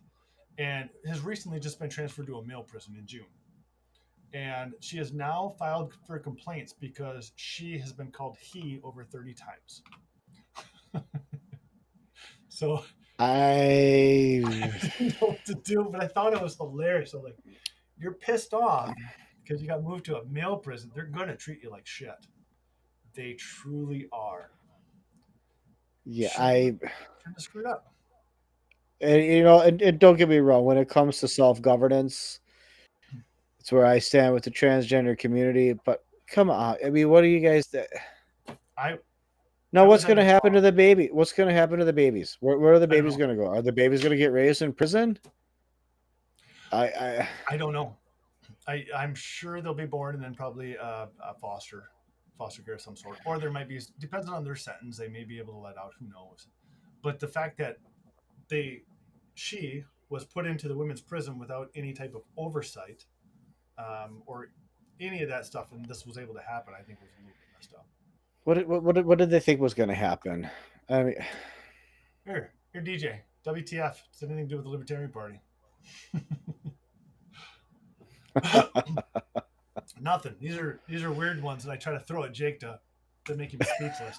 and has recently just been transferred to a male prison in June. And she has now filed for complaints because she has been called he over 30 times. So I I didn't know what to do, but I thought it was hilarious. I'm like, you're pissed off because you got moved to a male prison. They're going to treat you like shit. They truly are. yeah, She kind of screwed up. and don't get me wrong. When it comes to self-governance, it's where I stand with the transgender community. But come on, I mean, what are you guys? I Now, I what's was going at to a happen to talk. the baby? What's going to happen to the babies? Where are the I don't babies know. going to go? Are the babies going to get raised in prison? I I don't know. I'm sure they'll be born and then probably a foster care of some sort, or there might be, depends on their sentence, they may be able to let out. Who knows? But the fact that they she was put into the women's prison without any type of oversight, or any of that stuff, and this was able to happen, I think was a little bit messed up. what did they think was going to happen? I mean, Here, DJ. WTF? It's anything to do with the Libertarian Party? Nothing. These are weird ones that I try to throw at Jake to make him speechless.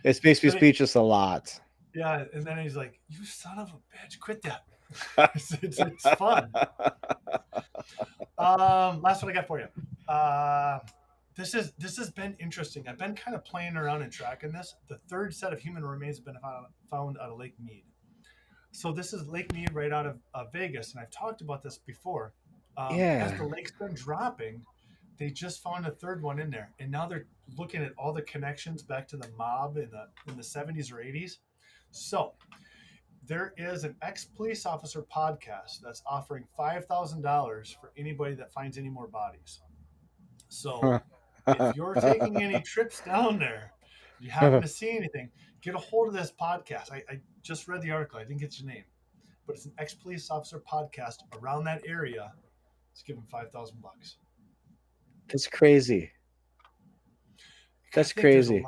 it makes me But speechless a lot. yeah, and then he's like, "You son of a bitch, quit that." It's fun. Last one I got for you. This has been interesting. I've been kind of playing around and tracking this. The third set of human remains have been found out of Lake Mead. So this is Lake Mead right out of Vegas, and I've talked about this before. As Yeah. the lake's been dropping, they just found a third one in there, and now they're looking at all the connections back to the mob in the 70s or 80s. So there is an ex-police officer podcast that's offering $5,000 for anybody that finds any more bodies. So if you're taking any trips down there, if you happen to see anything, get a hold of this podcast. I just read the article. I didn't get your name, but it's an ex-police officer podcast around that area. It's giving $5,000. That's crazy. I That's think there's a crazy.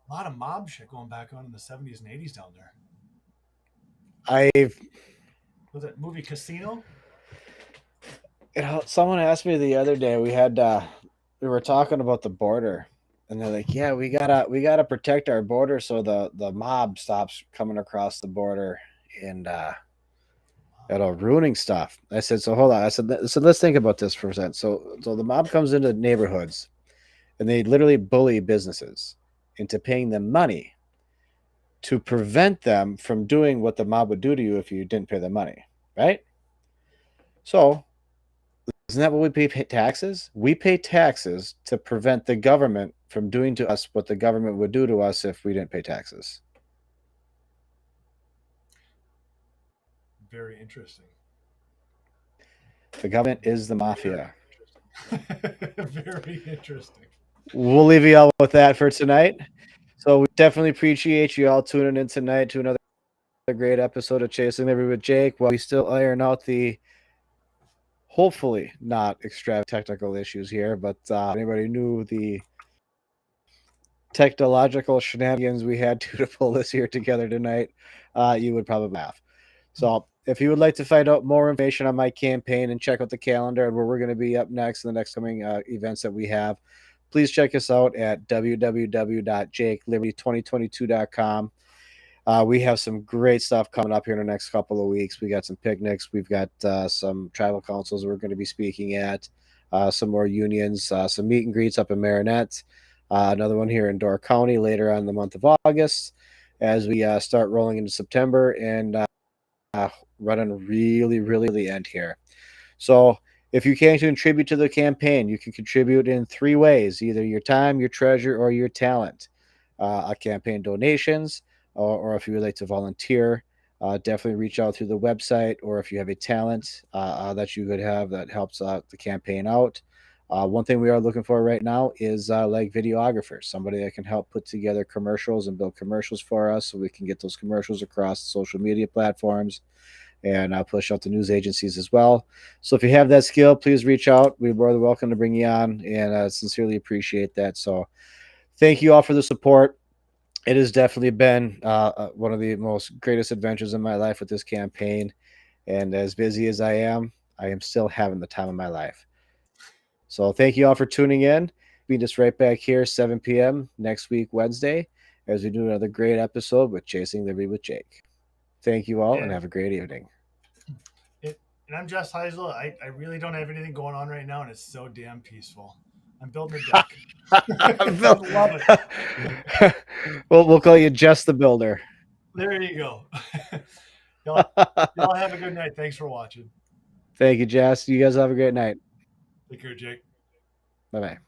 lot of mob shit going back on in the 70s and 80s down there. I've Was that movie Casino? someone asked me the other day. We were talking about the border, and they're like, "Yeah, we gotta protect our border so the mob stops coming across the border and ruining stuff." I said, "So hold on." I said, let's think about this for a second. So the mob comes into neighborhoods, and they literally bully businesses into paying them money to prevent them from doing what the mob would do to you if you didn't pay them money, right? So isn't that what we pay taxes? We pay taxes to prevent the government from doing to us what the government would do to us if we didn't pay taxes. Very interesting. The government is the Very mafia. interesting. Very interesting. We'll leave you all with that for tonight. So we definitely appreciate you all tuning in tonight to another great episode of Chasing Liberty with Jake while we still iron out the hopefully not extravagant technical issues here, but anybody knew the technological shenanigans we had to pull this here together tonight, you would probably laugh. So if you would like to find out more information on my campaign and check out the calendar and where we're going to be up next in the next coming events that we have, please check us out at www.jakeliberty2022.com. We have some great stuff coming up here in the next couple of weeks. We got some picnics. We've got some tribal councils we're going to be speaking at, some more unions, some meet and greets up in Marinette, another one here in Door County later on in the month of August as we start rolling into September and running really the end here. So if you can contribute to the campaign, you can contribute in 3 ways, either your time, your treasure, or your talent. Campaign donations, or if you would like to volunteer, definitely reach out through the website, or if you have a talent that you could have that helps the campaign out. One thing we are looking for right now is like videographers, somebody that can help put together commercials and build commercials for us so we can get those commercials across social media platforms and push out the news agencies as well. So if you have that skill, please reach out. We're more than welcome to bring you on, and sincerely appreciate that. So thank you all for the support. It has definitely been one of the most greatest adventures in my life with this campaign. And as busy as I am still having the time of my life. So thank you all for tuning in. Meet us right back here, 7 p.m. next week, Wednesday, as we do another great episode with Chasing Liberty with Jake. Thank you all and And have a great evening. and I'm Jess Hisel. I really don't have anything going on right now, and it's so damn peaceful. I'm building a deck. I love it. We'll call you Jess the Builder. There you go. Y'all have a good night. Thanks for watching. Thank you, Jess. You guys have a great night. Take care, Jake. Bye bye.